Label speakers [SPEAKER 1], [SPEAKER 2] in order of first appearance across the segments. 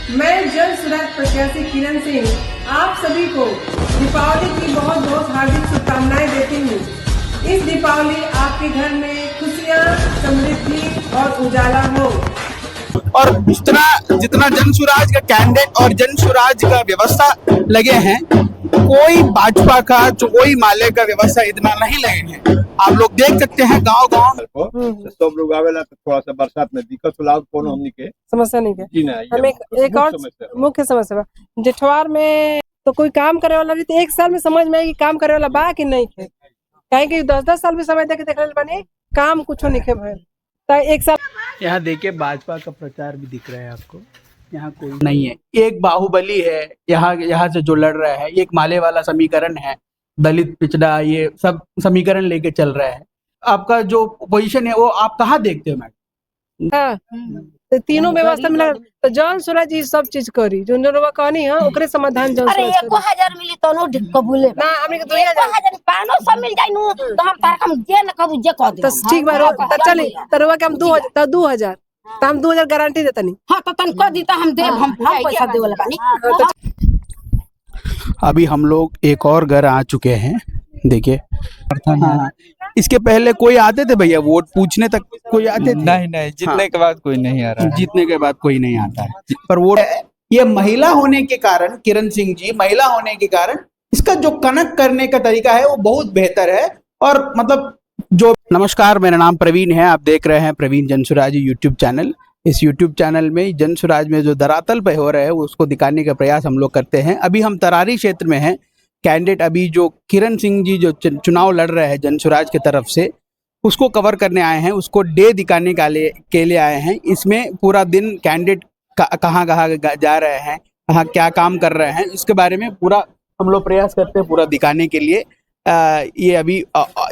[SPEAKER 1] मैं जन सुराज प्रत्याशी किरण सिंह आप सभी को दीपावली की बहुत बहुत हार्दिक शुभकामनाएं देती हूँ। इस दीपावली आपके घर में खुशियाँ, समृद्धि और उजाला हो।
[SPEAKER 2] और जितना जन सुराज का कैंडिडेट और जन सुराज का व्यवस्था लगे हैं, कोई भाजपा का कोई माले का व्यवस्था इतना नहीं लगे हैं। आप लोग देख सकते हैं गांव-गांव
[SPEAKER 3] सब लोग आवेला तो थोड़ा सा बरसात में दिक्कत होला, कोनो हमनी के
[SPEAKER 1] समस्या नहीं है।
[SPEAKER 3] जी ना,
[SPEAKER 1] हम एक और मुख्य समस्या जेठवार में तो कोई काम करे वाला भी तो एक साल में समझ में आएगी काम करे वाला बा कि नहीं है। कहीं कि 10-10 साल भी समय देख रहे बने काम कुछ नहीं है। तो एक साल
[SPEAKER 2] यहाँ देखिए भाजपा का प्रचार भी दिख रहा है आपको। यहाँ कोई नहीं है, एक बाहुबली है यहाँ से जो लड़ रहा है, एक माले वाला समीकरण है, दलित पिछड़ा ये सब समीकरण लेके चल रहा है। आपका जो पोजीशन है वो आप कहाँ देखते हो मैडम?
[SPEAKER 1] हाँ, तो तीनों व्यवस्था मिला तो जन सुराज जी सब चीज करी जो लोग कहनी है ओकरे समाधान जन
[SPEAKER 4] अरे 1000 मिली तो नो कबूले
[SPEAKER 1] ना हमने के 2000
[SPEAKER 4] पानो सब मिल जाई नु तो हम तार हम जे न कबू जे कह दे
[SPEAKER 1] तो ठीक बा तो चली तरवा के हम 2000 तो हम 2000 गारंटी देतनी।
[SPEAKER 4] हां तो तन कह दी तो हम देब, हम पैसा दे वाला बानी।
[SPEAKER 2] अभी हम लोग एक और घर आ चुके हैं, देखिए। हाँ, इसके पहले कोई आते थे भैया वोट पूछने तक कोई आते थे?
[SPEAKER 5] नहीं जीतने के बाद कोई नहीं आ रहा है।
[SPEAKER 2] जीतने के बाद कोई नहीं आता है पर वोट ये महिला होने के कारण, किरण सिंह जी महिला होने के कारण इसका जो कनेक्ट करने का तरीका है वो बहुत बेहतर है। और मतलब जो नमस्कार, मेरा नाम प्रवीण है, आप देख रहे हैं प्रवीण जनसुराज यूट्यूब चैनल। इस यूट्यूब चैनल में जनसुराज में जो धरातल पे हो रहा है उसको दिखाने का प्रयास हम लोग करते हैं। अभी हम तरारी क्षेत्र में हैं। कैंडिडेट अभी जो किरण सिंह जी जो चुनाव लड़ रहे हैं जनसुराज की तरफ से, उसको कवर करने आए हैं, उसको डे दिखाने के लिए आए हैं। इसमें पूरा दिन कैंडिडेट कहाँ जा रहे हैं, कहाँ क्या काम कर रहे हैं, इसके बारे में पूरा हम लोग प्रयास करते हैं पूरा दिखाने के लिए। ये अभी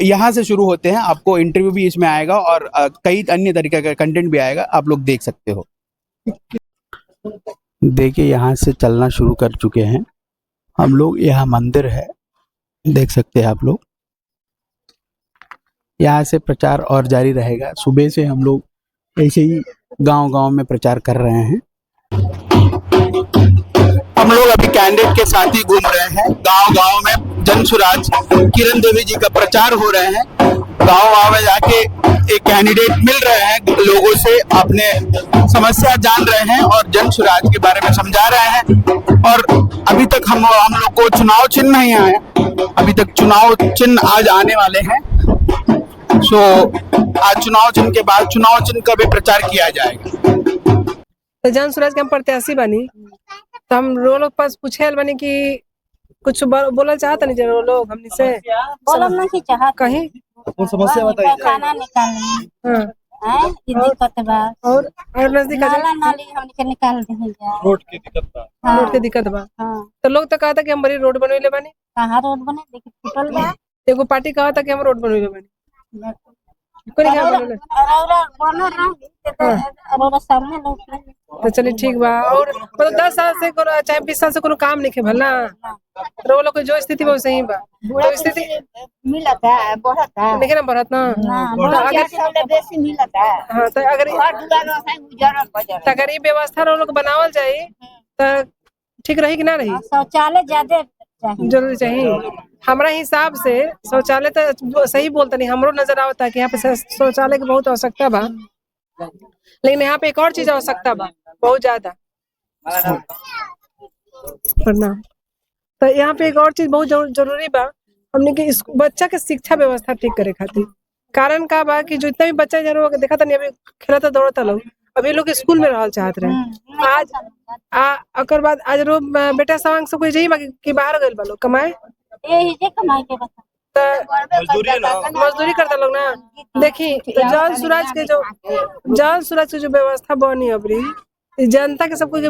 [SPEAKER 2] यहाँ से शुरू होते हैं, आपको इंटरव्यू भी इसमें आएगा और कई अन्य तरीके का कंटेंट भी आएगा, आप लोग देख सकते हो। देखिए यहाँ से चलना शुरू कर चुके हैं हम लोग। यहाँ मंदिर है, देख सकते हैं आप लोग। यहाँ से प्रचार और जारी रहेगा। सुबह से हम लोग ऐसे ही गांव-गांव में प्रचार कर रहे हैं। हम लोग अभी कैंडिडेट के साथ ही घूम रहे हैं गांव-गांव में। जनसुराज किरण देवी जी का प्रचार हो रहे हैं। गांव-गांव में जाके एक कैंडिडेट मिल रहे हैं, लोगों से अपने समस्या जान रहे हैं और जनसुराज के बारे में समझा रहे हैं। और अभी तक हम लोग को चुनाव चिन्ह नहीं आया, अभी तक चुनाव चिन्ह आज आने वाले हैं। सो आज चुनाव चिन्ह के बाद चुनाव चिन्ह का भी प्रचार किया जाएगा।
[SPEAKER 1] तो जन सुराज के हम प्रत्याशी बनी तो हम लोग पास पूछे बनी कि कुछ बोलना चाहता नहीं जरूर लोग हमनी से
[SPEAKER 4] बोलना नहीं चाहत
[SPEAKER 1] कहीं
[SPEAKER 3] समस्या बताइए।
[SPEAKER 4] खाना निकालनी
[SPEAKER 1] हाँ
[SPEAKER 4] है ये दिक्कत बा
[SPEAKER 1] और नजदीक
[SPEAKER 4] नाला नाली हम के निकाल दे जा
[SPEAKER 3] रोड की दिक्कत बा।
[SPEAKER 1] रोड के दिक्कत बा।
[SPEAKER 4] हां
[SPEAKER 1] तो लोग तो कहता कि हम बड़ी रोड बनवेले बानी,
[SPEAKER 4] कहां रोड बने देखि टूटल बा।
[SPEAKER 1] एगो पार्टी कहता कि हम रोड बनवेले बानी, कोई नहीं बनवेले।
[SPEAKER 4] और बनो रहो और सामने लोग
[SPEAKER 1] तो चलिए ठीक बा। और मतलब 10 साल से चाहे 20 साल से कोनो काम नहीं है भला रो लोग जो स्थिति वो सही बा। तो स्थिति
[SPEAKER 4] मिलता है बहुत है
[SPEAKER 1] देखिए ना बढ़त ना
[SPEAKER 4] अगर बेसी मिलता है।
[SPEAKER 1] हाँ तो अगर ये व्यवस्था लोग बनावल जाए तो ठीक रही कि ना रही?
[SPEAKER 4] शौचालय ज्यादा
[SPEAKER 1] जरूरी चाहिए। हमारा हिसाब से शौचालय तो सही बोलते नहीं, हमरो नजर आवता है कि यहाँ पे शौचालय की बहुत आवश्यकता बा, लेकिन यहाँ पे एक और चीज आवश्यकता बा बहुत ज्यादा। प्रणाम। तो यहाँ पे एक और चीज बहुत जरूरी बा हमने कि बच्चा के शिक्षा व्यवस्था ठीक करे खातिर। कारण का बा कि जो इतना भी बच्चा जरूर देखा था नहीं अभी खेलता दौड़ता लोग, अभी लोग स्कूल में रहल चाहत रहे। आज अकर बाद आज रो बेटा सवांग से कोई जई बा कि बाहर गइल बा लोग कमाए,
[SPEAKER 4] यही जे कमाई के बता
[SPEAKER 1] मजदूरी करता लोग ना। देखी तो जन सुराज के जो व्यवस्था बनी अबरी जनता के सब कुछ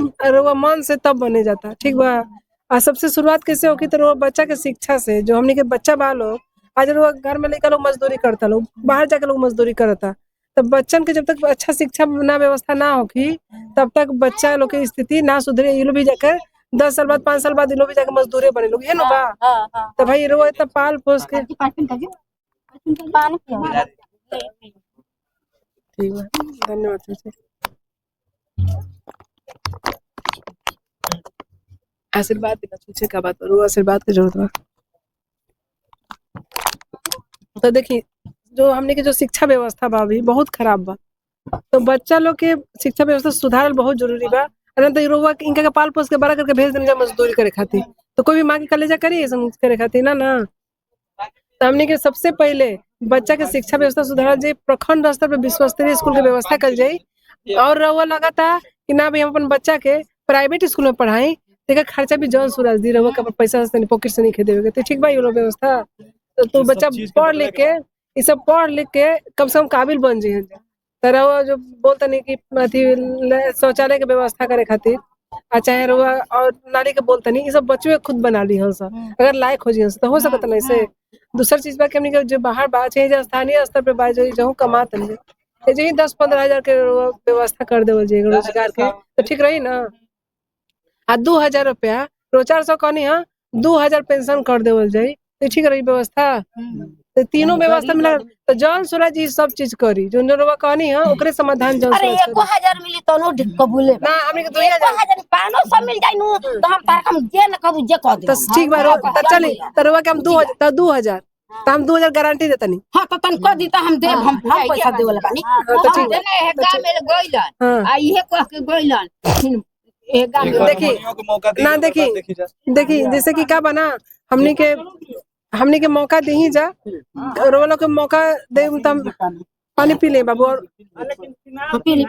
[SPEAKER 1] मन से तब बने जाता, ठीक बा। और सबसे शुरुआत कैसे होगी तो बच्चा के शिक्षा से। जो हमने के बच्चा बा लोग आज घर में लेकर लोग मजदूरी करता, लोग बाहर जाके लोग मजदूरी करता। तब बच्चन के जब तक अच्छा शिक्षा ना व्यवस्था ना होगी तब तक बच्चा लोग की स्थिति ना सुधरे। ये लोग भी जाकर 10 साल बाद 5 साल बाद ये लोग भी जाकर मजदूरी बने लोग है ना बा। तो भाई रो इतना पाल पोस के ठीक है। धन्यवाद। आशीर्वाद देना पूछे का बात करूँ, आशीर्वाद की जरूरत बा। तो देखिए जो हमने के जो शिक्षा व्यवस्था बा अभी बहुत खराब बा, तो बच्चा लोग के शिक्षा व्यवस्था सुधारल बहुत जरूरी बा। अरे तो रोवा इनका के पाल पोस के बड़ा करके भेज देंगे मजदूरी करे खातिर, तो कोई भी माँ की कलेजा करी करे खातिर ना। तो हमने के सबसे पहले बच्चा के शिक्षा व्यवस्था सुधारल जाए, प्रखंड स्तर पे विश्व स्तरीय स्कूल के व्यवस्था कर जाए। और रउआ लगा था कि ना भाई हम अपन बच्चा के प्राइवेट स्कूल में पढ़ाई, तेका खर्चा भी जौन सूरज दी रउआ के पैसा से पॉकेट से नहीं खेदेवे, तो ठीक बा ये लोग व्यवस्था। तो तू बच्चा पढ़ लिख के ये सब पढ़ लिख के कम से कम काबिल बन जाए। तरह वो जो बोलता नहीं कि अथी शौचालय के व्यवस्था करे खातिर, चाहे रुआ और नारी के बोलता नहीं, ये सब बच्चे खुद बना ली हंस, अगर लायक हो जी तो हो सकता नहीं से। दूसरा चीज बा कि हमने के जो बाहर बात चाहिए जो स्थानीय स्तर पे बात जो कमाते नहीं यही 10-15 हजार के व्यवस्था कर देवल जाएगा रोजगार के, तो ठीक रही ना। आ 2000 रुपया रो 400 कहनी हाँ 2000 पेंशन कर देवल जाये, तो ठीक रही व्यवस्था। तो तीनों व्यवस्था मिला तो जौन सूरज जी सब चीज करी जो रोवा कहनी है ओकरे समाधान जौन
[SPEAKER 4] अरे
[SPEAKER 1] सूरज
[SPEAKER 4] 1000 मिली तो नो कबूले
[SPEAKER 1] ना हमने के 2000
[SPEAKER 4] 500 मिल जाई नु तो हम तार हम जे न कबू जे कह दे।
[SPEAKER 1] तो ठीक बा तो चली तो रोवा के हम 2000 तो हम 2000 गारंटी देता नहीं।
[SPEAKER 4] हां तो तन कह दी तो हम दे हम पैसा दे वाला बानी।
[SPEAKER 1] तो ठीक
[SPEAKER 4] देने है गांव में गइलन आ इहे कह के गइलन ए गांव में
[SPEAKER 1] देखी ना देखी जैसे कि का बना हमने के मौका दे ही जा, रोलो के मौका दे तम पानी पी ले बाबू। और ठीक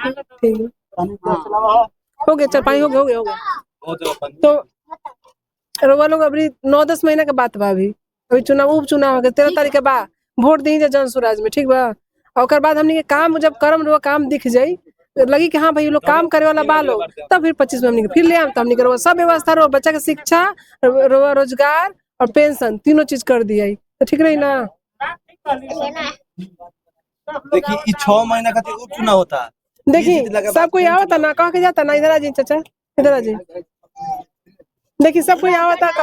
[SPEAKER 1] हो गया, चल पानी हो गया। तो रोवा लोग अभी 9-10 महीना के बात बा, अभी चुनाव उपचुनाव हो गया 13 तारीख के बाद वोट दी जा जन स्वराज में, ठीक बा। और बात हमने के काम जब करम रोवा काम दिख जाई लगी कि हाँ भाई लोग काम करे वाला बा लोग, तब फिर 25 में हमने फिर ले आम, तो हमने के सब व्यवस्था रो बच्चा के शिक्षा रोजगार और पेंशन तीनों चीज कर दिया, तो ठीक रही ना।
[SPEAKER 6] देखिए 6 महीना खातिर उपचुनाव होता,
[SPEAKER 1] देखिए सब कोई आवता ना कह के जाता ना, इधर आ जी चाचा इधर आ जी। देखिए सब कोई आवता का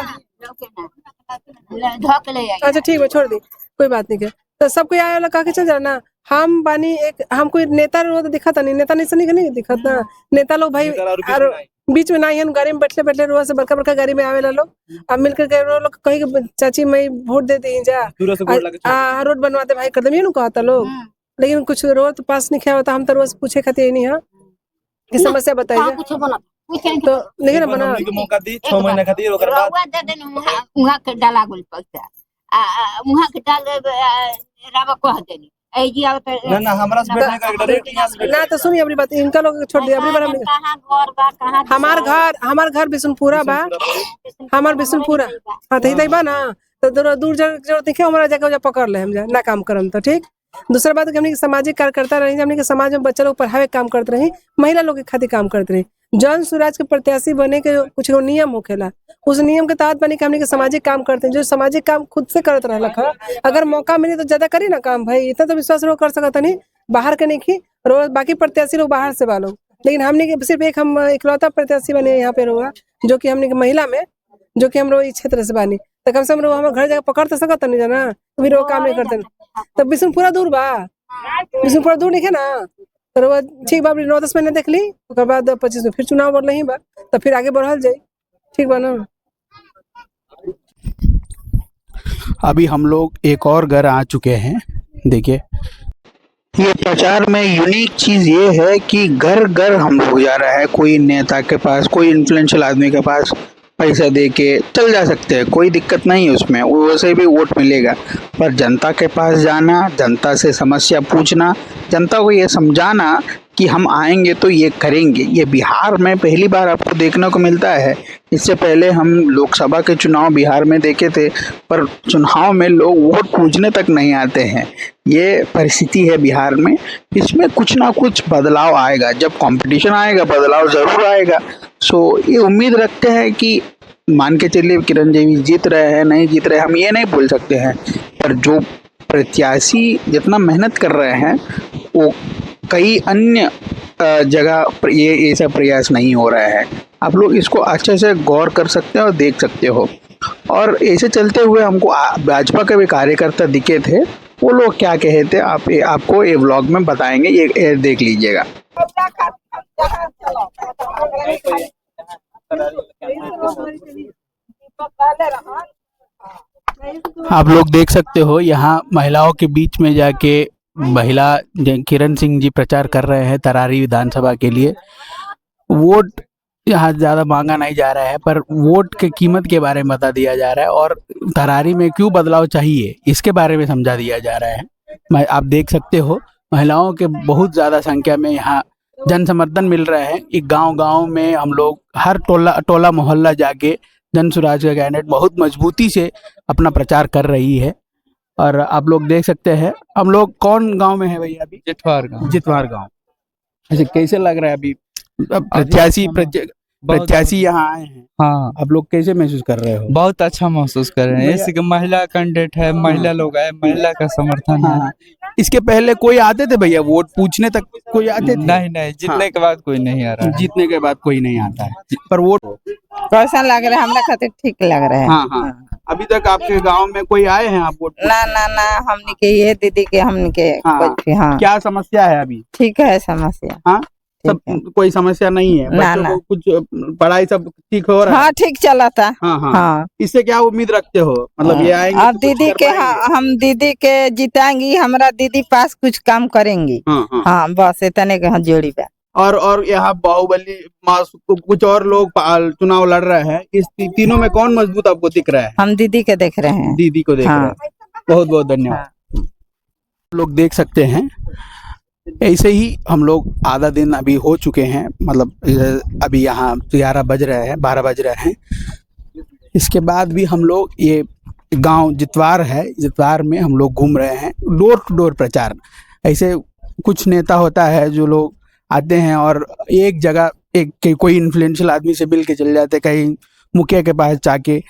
[SPEAKER 1] अच्छा ठीक है छोड़ दी कोई बात नहीं के, तो सब कोई आया वाला कह के चल जाना ना। हम बानी एक हम कोई नेता रो तो दिखता नहीं, नेता नहीं दिखता ना। नेता लोग भाई बीच में ना ही गाड़ी में बैठले रोज से बड़का गाड़ी में आवेला लोग, अब मिलकर के लोग कही चाची मैं वोट दे दी जा रोड बनवा दे भाई कर दे, ये ना कहता लोग। लेकिन कुछ रोड पास नहीं किया होता, हम तो रोज पूछे खातिर नहीं है कि समस्या बताइए तो नहीं ना बना
[SPEAKER 6] मौका दी 6 महीना खातिर ओकर बाद
[SPEAKER 4] रउआ दे देन उहा के डाला गुल पैसा उहा के डाल रावा कह देनी ए जी आवत
[SPEAKER 6] ना हमरा से बैठने का डायरेक्ट यहां से
[SPEAKER 1] ना। तो सुनिए अपनी बात, इनका लोग छोड़ दिया अपनी बार।
[SPEAKER 4] कहां घर बा कहां
[SPEAKER 1] हमार घर बिशुनपुरा बा, हमार बिशुनपुरा हाँ तो ही बा ना। तो दूर जरूरत नहीं हमारा जगह पकड़ ले हम जा ना काम करम तो ठीक। दूसरा बात हमने सामाजिक कार्यकर्ता रही, हमने के समाज में बच्चा लोग पढ़ावे काम करते रही, महिला लोग के खातिर काम करते रही। जन स्वराज के प्रत्याशी बने के कुछ नियम होखेला, उस नियम के तहत बने के हमने के सामाजिक काम करते हैं। जो सामाजिक काम खुद से करत रहलक है, अगर मौका मिले तो ज्यादा करी ना काम भाई, इतना तो विश्वास लोग कर सकता नहीं बाहर के नहीं की रोज बाकी प्रत्याशी लोग बाहर से वालों। लेकिन हमने के सिर्फ एक हम इकलौता प्रत्याशी बने यहाँ पे रोगा जो कि हमने के महिला में जो कि हम लोग इस क्षेत्र से बानी, तो कम से कम हमारे घर जाकर पकड़ तो सकता नहीं जाना, तो फिर वो काम नहीं करते। तो बिशुनपुरा दूर बा, बिशुनपुरा दूर नहीं है ना। तो ठीक बा 9-10 महीने देख ली, उसके बाद 25 में फिर चुनाव बढ़ नहीं बा, तो फिर आगे बढ़ल जाए, ठीक बा ना।
[SPEAKER 2] अभी हम लोग एक और घर आ चुके हैं। देखिए ये प्रचार में यूनिक चीज ये है कि घर घर हम लोग जा रहा है, कोई नेता के पास कोई इन्फ्लुएंशियल आदमी के पास पैसा दे के चल जा सकते हैं, कोई दिक्कत नहीं है उसमें, वैसे भी वोट मिलेगा। पर जनता के पास जाना, जनता से समस्या पूछना, जनता को ये समझाना कि हम आएंगे तो ये करेंगे, ये बिहार में पहली बार आपको देखने को मिलता है। इससे पहले हम लोकसभा के चुनाव बिहार में देखे थे, पर चुनाव में लोग वोट पूछने तक नहीं आते हैं। ये परिस्थिति है बिहार में, इसमें कुछ ना कुछ बदलाव आएगा, जब कंपटीशन आएगा बदलाव ज़रूर आएगा। सो ये उम्मीद रखते हैं कि मान के चलिए किरण जी जीत रहे हैं नहीं जीत रहे हम ये नहीं बोल सकते हैं, पर जो प्रत्याशी जितना मेहनत कर रहे हैं वो कई अन्य जगह ये ऐसा प्रयास नहीं हो रहा है। आप लोग इसको अच्छे से गौर कर सकते हो और देख सकते हो। और ऐसे चलते हुए हमको भाजपा के भी कार्यकर्ता दिखे थे, वो लोग क्या कहे थे आपको ये व्लॉग में बताएंगे, ये देख लीजिएगा। आप लोग देख सकते हो यहाँ महिलाओं के बीच में जाके महिला किरण सिंह जी प्रचार कर रहे हैं तरारी विधानसभा के लिए। वोट यहाँ ज्यादा मांगा नहीं जा रहा है, पर वोट के कीमत के बारे में बता दिया जा रहा है और तरारी में क्यों बदलाव चाहिए इसके बारे में समझा दिया जा रहा है। आप देख सकते हो महिलाओं के बहुत ज्यादा संख्या में यहाँ जन समर्थन मिल रहा है। एक गांव में हम लोग हर टोला मोहल्ला जाके जन स्वराज का कैंडिडेट बहुत मजबूती से अपना प्रचार कर रही है। और आप लोग देख सकते हैं हम लोग कौन गांव में है भैया अभी? जितवार गांव। अच्छा, कैसे लग रहा है अभी प्रत्याशी यहाँ आए हैं?
[SPEAKER 5] हाँ,
[SPEAKER 2] आप लोग कैसे महसूस कर रहे हो?
[SPEAKER 5] बहुत अच्छा महसूस कर रहे हैं। इसके महिला कैंडिडेट है, महिला लोग आए, महिला का समर्थन है।
[SPEAKER 2] हाँ, इसके पहले कोई आते थे भैया वोट पूछने तक? कोई आते थे?
[SPEAKER 5] नहीं, जीतने के बाद कोई नहीं आ रहा है।
[SPEAKER 2] जीतने के बाद कोई नहीं आता है, पर वोट
[SPEAKER 7] कैसा लग रहा है? हमरा खातिर ठीक लग रहा है।
[SPEAKER 2] हाँ। अभी तक आपके गांव में कोई आए हैं आप वोट?
[SPEAKER 7] ना हमने के ये दीदी के हमने के हाँ।
[SPEAKER 2] क्या समस्या है अभी?
[SPEAKER 7] ठीक है समस्या।
[SPEAKER 2] हाँ, सब कोई समस्या नहीं है? बच्चों को कुछ पढ़ाई सब ठीक हो रहा है?
[SPEAKER 7] हाँ, ठीक चला था।
[SPEAKER 2] हाँ। इससे क्या उम्मीद रखते हो? मतलब ये आएंगे
[SPEAKER 7] और दीदी के हम दीदी के जिताएंगी, हमारा दीदी पास कुछ काम करेंगी। हाँ, बस इतने के जोड़ी पे।
[SPEAKER 2] और यहाँ बाहुबली कुछ और लोग चुनाव लड़ रहे हैं, इस तीनों में कौन मजबूत आपको दिख रहा है?
[SPEAKER 7] हम दीदी के देख रहे हैं।
[SPEAKER 2] दीदी को देख रहे हैं। बहुत बहुत धन्यवाद। लोग देख सकते हैं ऐसे ही हम लोग आधा दिन अभी हो चुके हैं, मतलब अभी यहाँ 11 बज रहे हैं, 12 बज रहे हैं। इसके बाद भी हम लोग ये गांव जितवार है, जितवार में हम लोग घूम रहे हैं, डोर टू डोर प्रचार। ऐसे कुछ नेता होता है जो लोग आते हैं और एक जगह कोई इन्फ्लुएंशियल आदमी से मिल के चले जाते, कहीं मुखिया के पास जाके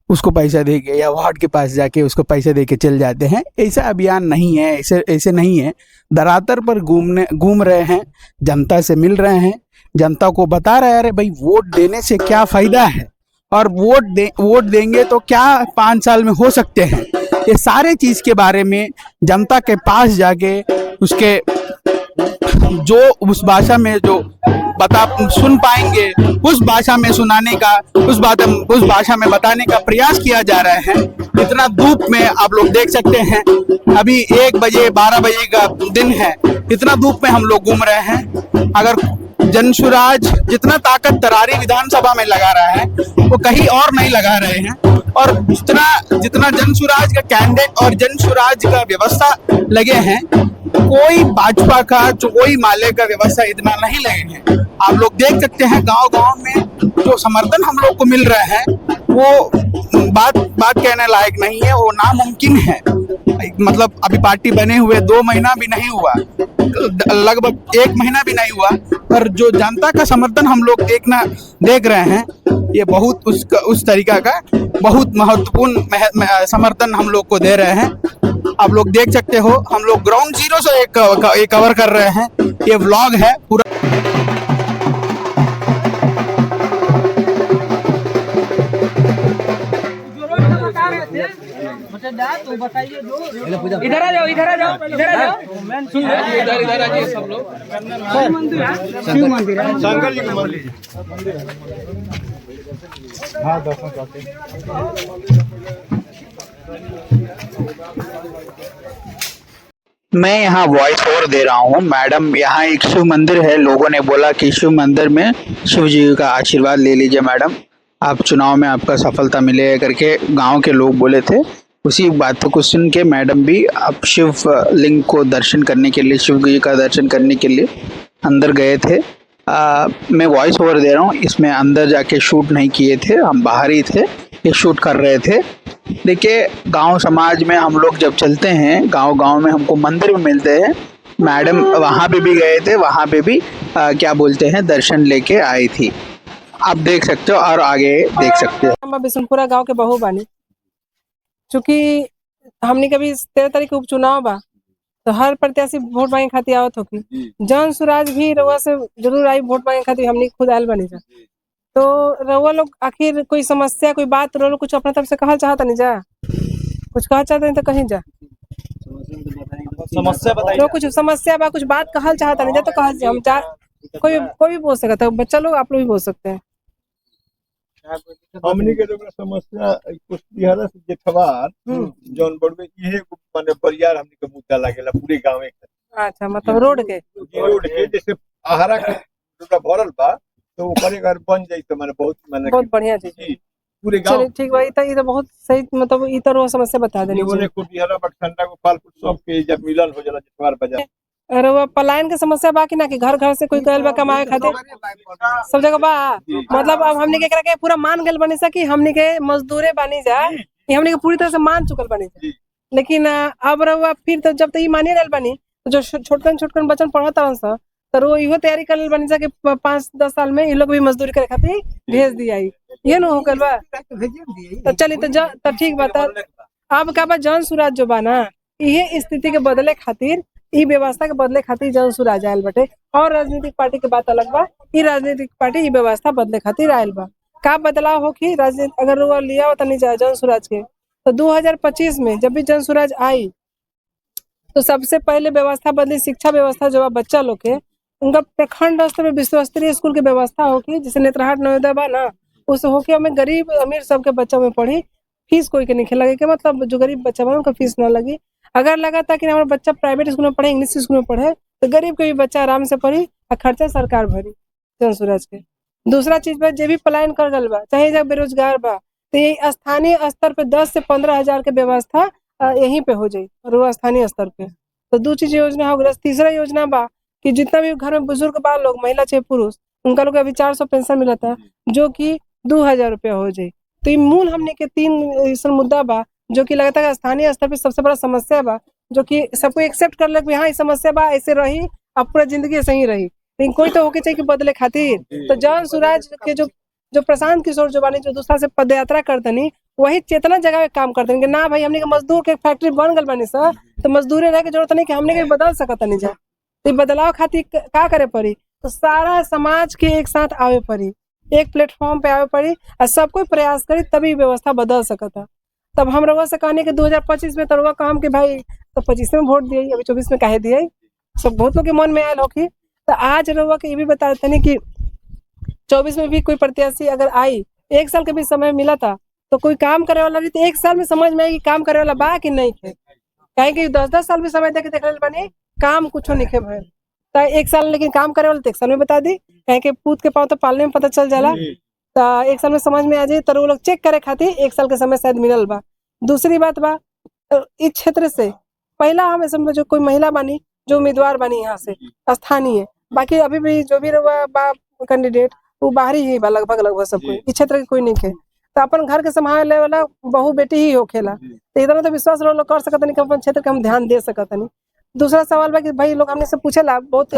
[SPEAKER 2] उसको पैसा दे के या वार्ड के पास जाके उसको पैसे दे के चल जाते हैं। ऐसा अभियान नहीं है, ऐसे नहीं है। दरातर पर घूम रहे हैं, जनता से मिल रहे हैं, जनता को बता रहे हैं अरे भाई वोट देने से क्या फायदा है और वोट देंगे तो क्या 5 साल में हो सकते हैं। ये सारे चीज के बारे में जनता के पास जाके उसके जो उस भाषा में जो सुन पाएंगे उस भाषा में सुनाने का, उस भाषा में बताने का प्रयास किया जा रहा है। इतना धूप में आप लोग देख सकते हैं, अभी 1 बजे 12 बजे का दिन है, इतना धूप में हम लोग घूम रहे हैं। अगर जन स्वराज जितना ताकत तरारी विधानसभा में लगा रहा है वो कहीं और नहीं लगा रहे हैं। और जितना जन स्वराज का कैंडिडेट और जन स्वराज का व्यवस्था लगे हैं, कोई भाजपा का कोई माले का व्यवस्था इतना नहीं लगे हैं। आप लोग देख सकते हैं गांव में जो समर्थन हम लोग को मिल रहा है वो बात कहने लायक नहीं है, वो नामुमकिन है। मतलब अभी पार्टी बने हुए 2 महीना भी नहीं हुआ, लगभग 1 महीना भी नहीं हुआ, पर जो जनता का समर्थन हम लोग देख रहे हैं ये बहुत उस तरीका का बहुत महत्वपूर्ण समर्थन हम लोग को दे रहे हैं। आप लोग देख सकते हो हम लोग ग्राउंड जीरो से एक कवर कर रहे हैं। ये व्लॉग है पूरा।
[SPEAKER 8] इधर आ जाओ इधर आ जाओ सब लोग। शिव मंदिर है, शंकर जी का मंदिर। हाँ, दर्शन करते हैं।
[SPEAKER 2] मैं यहाँ वॉइस ओवर दे रहा हूँ। मैडम, यहाँ एक शिव मंदिर है, लोगों ने बोला कि शिव मंदिर में शिव जी का आशीर्वाद ले लीजिए मैडम, आप चुनाव में आपका सफलता मिलेगा करके गांव के लोग बोले थे। उसी बात को सुन के मैडम भी अब शिव लिंग को दर्शन करने के लिए, शिव जी का दर्शन करने के लिए अंदर गए थे। मैं वॉइस ओवर दे रहा हूँ, इसमें अंदर जाके शूट नहीं किए थे, हम बाहर ही थे, ये शूट कर रहे थे। देखिए गांव समाज में हम लोग जब चलते हैं, गांव में हमको मंदिर में मिलते हैं। मैडम वहाँ पे भी गए थे, वहाँ पे भी क्या बोलते हैं दर्शन लेके आई थी। आप देख सकते हो और आगे देख सकते हो।
[SPEAKER 1] हम बिशनपुरा गांव के बहू बानी, चूँकि हमने कभी 13 तारीख को उपचुनाव बा तो हर प्रत्याशी वोट मांगे खातिर आवत होगी। जन स्वराज भी रउआ से जरूर आई वोट मांगे खातिर, हमने खुद आयल बनी जा। तो रउआ लोग आखिर कोई समस्या कोई बात रउआ लोग कुछ अपना तरफ से कहल चाहता नहीं जा, कुछ कहल चाहता नहीं तो कहीं जा
[SPEAKER 6] समस्या बताइए।
[SPEAKER 1] तो कुछ समस्या बा, कुछ बात कहल चाहता नहीं जा तो कहल जा। हम जा कोई भी बोल सकता है, बच्चा लोग आप लोग भी बोल सकते हैं।
[SPEAKER 3] हमनी के लोग समस्या कुछ बिहार से जेठवार जौन बड़वे इहे माने परियार हमनी के मुद्दा लागेला पूरे गांव के।
[SPEAKER 1] अच्छा मतलब रोड के
[SPEAKER 3] जैसे आहारा के पूरा भरल बा तो ओकरे घर बन जाई तो माने बहुत
[SPEAKER 1] बढ़िया चीज
[SPEAKER 3] जी, पूरे गांव
[SPEAKER 1] चलिए ठीक बा। ई तो बहुत सही मतलब ई तो समस्या बता देनी
[SPEAKER 3] निवने को बिहार बठंडा को पालपुर सब के जब मिलन हो जाला जेठवार बाजार।
[SPEAKER 1] अरे वो पलायन के समस्या बा कि ना कि घर घर से कोई गैल बा कमाए खातिर सब जगह बा। मतलब अब हमने के एकरा के पूरा मान गल बनी सा कि हमने के मजदूरे बनी जा, ये हमने के पूरी तरह से मान चुकल बनी जा। लेकिन अब रहुआ फिर तो जब तक ई मानी रहल बनी तो जो छोटकन बच्चन पढ़त रहन सा तो वो इहो तैयारी कर लेल बनी जा कि 5-10 साल में ये लोग भी मजदूरी करे खातिर भेज दिया ये न हो गल बा। तो चली तो ठीक बा। अब का बा जन सुराज जो बा ना इहे स्थिति के बदले खातिर ई व्यवस्था के बदले खातिर जन सुराज आयल बटे। और राजनीतिक पार्टी के बात अलग बा, ई राजनीतिक पार्टी ई व्यवस्था बदले खातिर आयल बा। का बदलाव हो कि राजनीति अगर वो लिया तनी जा जन सुराज के तो 2025 में जब भी जन सुराज आई तो सबसे पहले व्यवस्था बदली। शिक्षा व्यवस्था जो बा बच्चा लोग के उनका प्रखंड स्तर पे विश्व स्तरीय स्कूल की व्यवस्था हो कि जैसे नेत्रहाट नवोदय बा ना उस हो कि हमें गरीब अमीर सबके बच्चा में पढ़ी, फीस कोई के नहीं लगे के मतलब जो गरीब बच्चा बा उनका फीस ना लगी। अगर लगा था कि हमारा बच्चा प्राइवेट स्कूल में पढ़े, इंग्लिश स्कूल में पढ़े तो गरीब के भी बच्चा आराम से पढ़ी और खर्चा सरकार भरी जन सुराज के। दूसरा चीज बा जे भी पलायन कर गल बा चाहे जब बेरोजगार बा तो ये स्थानीय स्तर पे 10 से 15 हजार के व्यवस्था यहीं पे हो जाये और स्थानीय स्तर पे। तो 2 चीज योजना हो गई। तीसरा योजना बा कि जितना भी घर में बुजुर्ग बा लोग महिला चाहे पुरुष उनका लोग अभी 400 पेंशन मिलता जो कि 2000 रुपया हो जाये। तो ये मूल हमने के 3 ऐसा मुद्दा बा जो कि लगता है स्थानीय स्तर पे सबसे बड़ा समस्या बा जो कि सबको एक्सेप्ट कर ले हाँ समस्या बा ऐसे रही अब पूरा जिंदगी ऐसे ही रही। लेकिन कोई तो होके चाहिए कि बदले खातिर। तो जन सुराज के जो प्रशांत किशोर जो बानी जो दूसरा से पद यात्रा करतनी वही चेतना जगह काम करते कि ना भाई हमने के मजदूर के फैक्ट्री बन गल बानी सा तो मजदूरे रह के जरूरत नहीं कि हमने के बदल सकत नहीं जा। तो बदलाव खातिर का करे पड़ी तो सारा समाज के एक साथ आवे पड़ी, एक प्लेटफॉर्म पे आवे पड़ी और सब कोई प्रयास करी तभी व्यवस्था बदल सकता। तब हम लोगों से कहने के 2025 में तो काम के भाई तो 25 में वोट दिए अभी 24 में काहे दिए सब बहुत लोग के मन में आयल होगी। तो आज रउआ के ये भी बता देते नहीं कि 24 में भी कोई प्रत्याशी अगर आई 1 साल के भी समय मिला था तो कोई काम करे वाला रही तो 1 साल में समझ में आएगी काम करे वाला बा कि नहीं थे। कहें कि 10-10 साल भी समय देख बने काम कुछ नहीं खे भाई तो 1 साल लेकिन काम करे वाला तो 1 साल में बता दी। कहें कि पूत के पाँव तो पालने में पता चल जाला तो 1 साल में समझ में आ जाए तो वो लोग चेक करे खातिर 1 साल के समय शायद मिलल बा। दूसरी बात बा इस क्षेत्र से पहला हम समझो जो कोई महिला बनी जो उम्मीदवार बनी यहाँ से स्थानीय, बाकी अभी भी जो भी रहुआ बा कैंडिडेट वो बाहरी ही बा लगभग सब कोई इस क्षेत्र के कोई नहीं थे। तो अपन घर के संभाले वाला बहू बेटी ही होखेला तो इतना तो विश्वास लोग कर सकते नहीं कि अपन क्षेत्र के हम ध्यान दे सकते नहीं। दूसरा सवाल बा कि भाई लोग हमने से पूछेला बहुत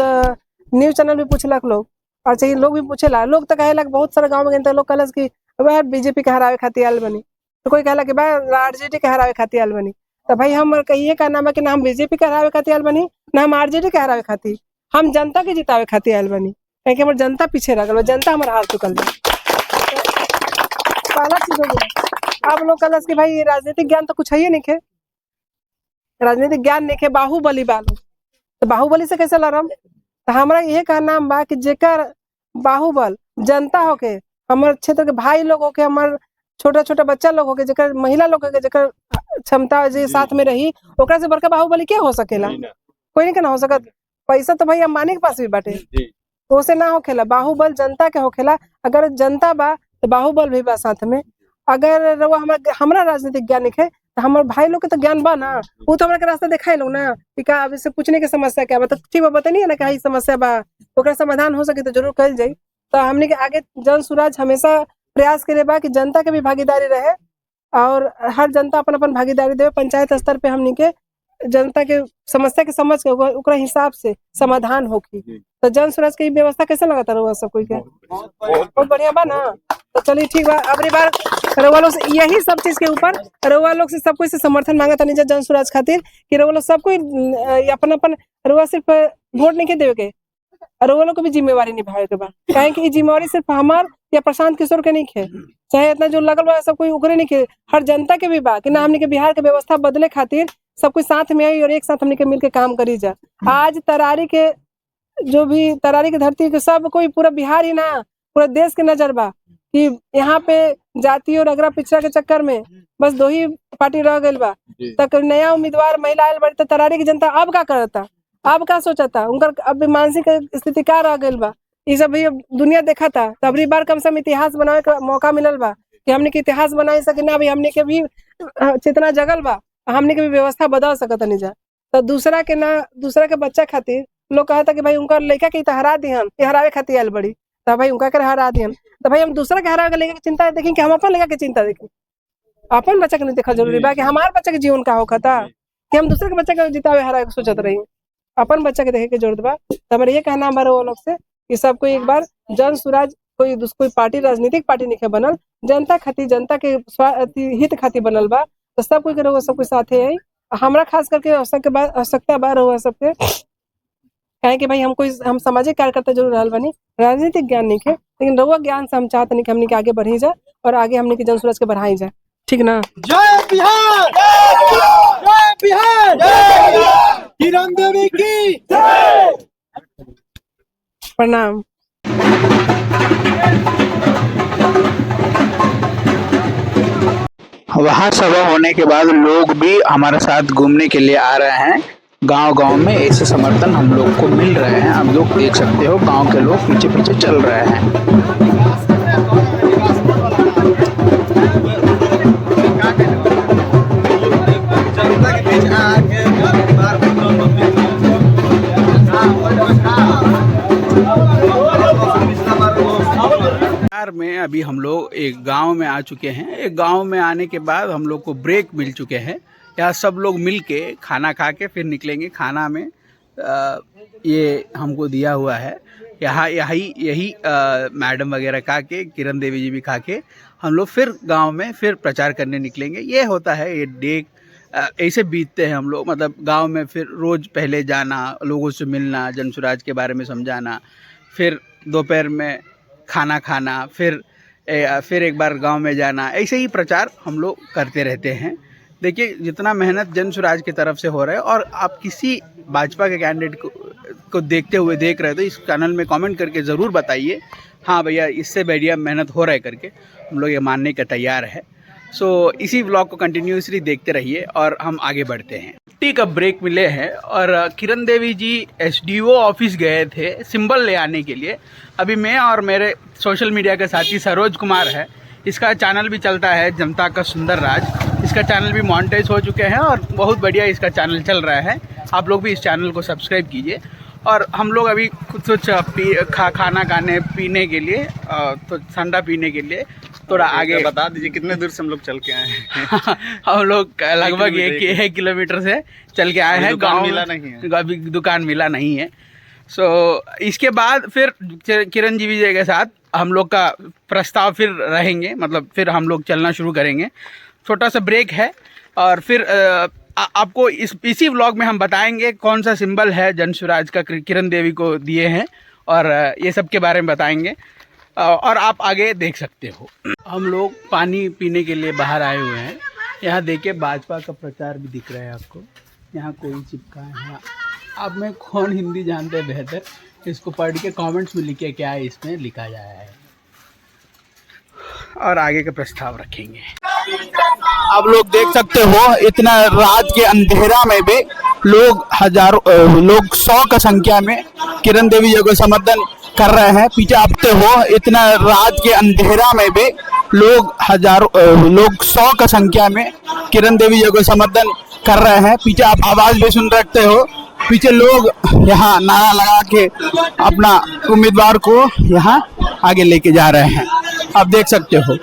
[SPEAKER 1] न्यूज चैनल भी पूछेला लोग और चाहिए लोग भी पूछेला लोग तो कहेला बहुत सारा गाँव में लोग कहला कि वह बीजेपी के हरावे खातिर आयल बनी तो कोई कहला कि भाई आरजेडी के हरावे खातिर आयल बनी। तो भाई हम कहिए का नाम है कि ना हम बीजेपी के हरावे खातिर आयल बनी ना हम आरजेडी के हरावे खातिर, हम जनता के जितावे खातिर आयल बनी क्योंकि हमारे जनता पीछे रह गल, जनता हमारा हार चुकल है। पहला चीज हो गया। अब लोग कहला कि भाई राजनीतिक ज्ञान तो कुछ है ही नहीं खे, राजनीतिक ज्ञान नहीं खे, बाहुबली बालो तो बाहुबली से कैसे लड़म। तो हमारा ये कहना बा कि जेकर बाहुबल जनता होके हमारे क्षेत्र के भाई लोग होके हमारे छोटा छोटा बच्चा लोग होके जेकर महिला लोग होके जेकर क्षमता जे साथ में रही ओकरा से बड़का बाहुबली क्या हो सकेला, कोई नहीं के ना हो सकत। पैसा तो भाई अंबानी के पास भी बाटे उसे ना होखेला, बाहुबल जनता के होखेला। अगर जनता बा तो बाहुबल भी बा साथ में। अगर वो हमारा राजनीतिक ज्ञान है तो हमारे भाई लोग के तो ज्ञान बा ना, वो तो हमारे रास्ता दिखाई लो ना कि का अब इससे पूछने की समस्या क्या बा तो ठीक बा बताइए ना कि समस्या बा ओकरा समाधान हो सके तो जरूर कल जाये। तो हमने के आगे जन सुराज हमेशा प्रयास करे बा कि जनता के भी भागीदारी रहे और हर जनता अपन अपन भागीदारी दे। पंचायत स्तर पे हमने के जनता के समस्या के समझ के ओकरा हिसाब से समाधान होगी। तो जन सुराज के व्यवस्था कैसे लगाता रहुआ सब कोई के बहुत बढ़िया बा ना। तो चलिए ठीक बा अगली बार रउआ लोग से यही सब चीज के ऊपर रउआ लोग से सब कोई से समर्थन मांगा था जन सुराज खातिर कि रउआ लोग सब कोई अपन अपन रउआ सिर्फ वोट नहीं के देवे के रउआ लोग को भी जिम्मेवारी निभावे के बा। काहे कि जिम्मेवारी सिर्फ हमार या प्रशांत किशोर के नहीं खे, चाहे इतना जो लगल बा सब कोई उकरे नहीं खे, हर जनता के भी बा कि ना हमने के बिहार के व्यवस्था बदले खातिर सब कोई साथ में आई और एक साथ हमने के मिलके काम करी जा। आज तरारी के जो भी तरारी की धरती के सब कोई पूरा बिहार ही ना पूरा देश के नजर बा कि यहाँ पे जाति और अगरा पिछड़ा के चक्कर में बस 2 ही पार्टी रह गई बा। तक नया उम्मीदवार महिला आयल बड़ी, तो तरारी की जनता अब का करता, अब का सोचता, उनकर अब मानसिक स्थिति का रह गई बा, ये सब भी दुनिया देखा था। तो अबरी बार कम से कम इतिहास बनावे का मौका मिलल बा कि हमने के इतिहास बना सके ना, भी हमने के भी चेतना जगल बा, हमने के भी व्यवस्था बदल सकत नहीं जा। तो दूसरा के बच्चा खातिर लोग कहता कि भाई उनका लड़का के तो हरा दिहन, ये हरावे खातिर आयल बड़ी, तो भाई उनका के हरा दिहन। तो भाई हम दूसरा के हरा के लेके चिंता देखें कि हम अपन लड़का के चिंता देखें, अपन बच्चा के नहीं देखा जरूरी बा कि हमारे बच्चा के जीवन का होखा था कि हम दूसरे के बच्चा के जितावे हरा के सोचत रही, अपन बच्चा के देखे के जरूरत बा। तो हमारे ये कहना बा वो लोग से कि सबको एक बार जन स्वराज कोई पार्टी राजनीतिक पार्टी नहीं बनल, जनता खातिर, जनता के हित खातिर बनल बा। तो सब कोई के सब कोई साथे है, हमरा खास करके आवश्यकता बा रहुआ सबके, कहे कि भाई हम सामाजिक कार्यकर्ता जरूर रहल बनी, राजनीतिक ज्ञान नहीं है, लेकिन रहुआ ज्ञान से हम चाहते नहीं कि हमने के आगे बढ़ी जाए और आगे हमने की जन स्वराज के बढ़ाई जाए, ठीक ना।
[SPEAKER 8] जय बिहार, जय बिहार, जय बिहार, किरण देवी की जय।
[SPEAKER 1] प्रणाम।
[SPEAKER 2] वहाँ सभा होने के बाद लोग भी हमारे साथ घूमने के लिए आ रहे हैं। गांव-गांव में ऐसे समर्थन हम लोग को मिल रहे हैं। आप लोग देख सकते हो गांव के लोग पीछे पीछे चल रहे हैं। में अभी हम लोग एक गांव में आ चुके हैं। एक गांव में आने के बाद हम लोग को ब्रेक मिल चुके हैं। यहाँ सब लोग मिल के खाना खा के फिर निकलेंगे। खाना में ये हमको दिया हुआ है, यही मैडम वगैरह खा के, किरण देवी जी भी खा के हम लोग फिर गांव में फिर प्रचार करने निकलेंगे। ये होता है, ये डे ऐसे बीतते हैं हम लोग। मतलब गांव में फिर रोज़ पहले जाना, लोगों से मिलना, जन स्वराज के बारे में समझाना, फिर दोपहर में खाना खाना, फिर एक बार गांव में जाना, ऐसे ही प्रचार हम लोग करते रहते हैं। देखिए जितना मेहनत जन स्वराज की तरफ से हो रहा है, और आप किसी भाजपा के कैंडिडेट को देखते हुए देख रहे हो तो इस चैनल में कमेंट करके ज़रूर बताइए, हाँ भैया इससे बढ़िया मेहनत हो रहा है करके, हम लोग ये मानने का तैयार है। सो इसी व्लॉग को कंटिन्यूसली देखते रहिए और हम आगे बढ़ते हैं। छुट्टी का ब्रेक मिले हैं और किरण देवी जी SDO ऑफिस गए थे सिंबल ले आने के लिए। अभी मैं और मेरे सोशल मीडिया के साथी सरोज कुमार है, इसका चैनल भी चलता है जनता का सुंदर राज। इसका चैनल भी मोनेटाइज हो चुके हैं और बहुत बढ़िया इसका चैनल चल रहा है। आप लोग भी इस चैनल को सब्सक्राइब कीजिए। और हम लोग अभी कुछ खाना खाने पीने के लिए, तो ठंडा पीने के लिए थोड़ा आगे
[SPEAKER 6] बता दीजिए कितने दूर से हम लोग चल के आए हैं।
[SPEAKER 2] हम लोग लगभग 1 किलोमीटर से चल के आए हैं।
[SPEAKER 6] गाँव मिला नहीं है,
[SPEAKER 2] अभी दुकान मिला नहीं है। सो इसके बाद फिर किरण जी विजय के साथ हम लोग का प्रस्ताव फिर रहेंगे, मतलब फिर हम लोग चलना शुरू करेंगे। छोटा सा ब्रेक है और फिर आपको इसी व्लॉग में हम बताएंगे कौन सा सिंबल है जन स्वराज का किरण देवी को दिए हैं, और ये सब के बारे में बताएंगे और आप आगे देख सकते हो। हम लोग पानी पीने के लिए बाहर आए हुए हैं। यहाँ देखिए भाजपा का प्रचार भी दिख रहा है आपको, यहाँ कोई चिपका है। आप में कौन हिंदी जानते हैं बेहतर, इसको पढ़ के कमेंट्स में लिखिए क्या है इसमें लिखा जाया है, और आगे का प्रस्ताव रखेंगे। आप लोग देख सकते हो इतना रात के अंधेरा में भी लोग हजारों लोग 100 का संख्या में किरण देवी जी को समर्थन कर रहे हैं। पीछे आपते हो इतना रात के अंधेरा में भी लोग हजारों लोग 100 का संख्या में किरण देवी जी को समर्थन कर रहे हैं। पीछे आप आवाज भी सुन रखते हो, पीछे लोग यहाँ नारा लगा के अपना उम्मीदवार को यहाँ आगे लेके जा रहे हैं, आप देख सकते हो।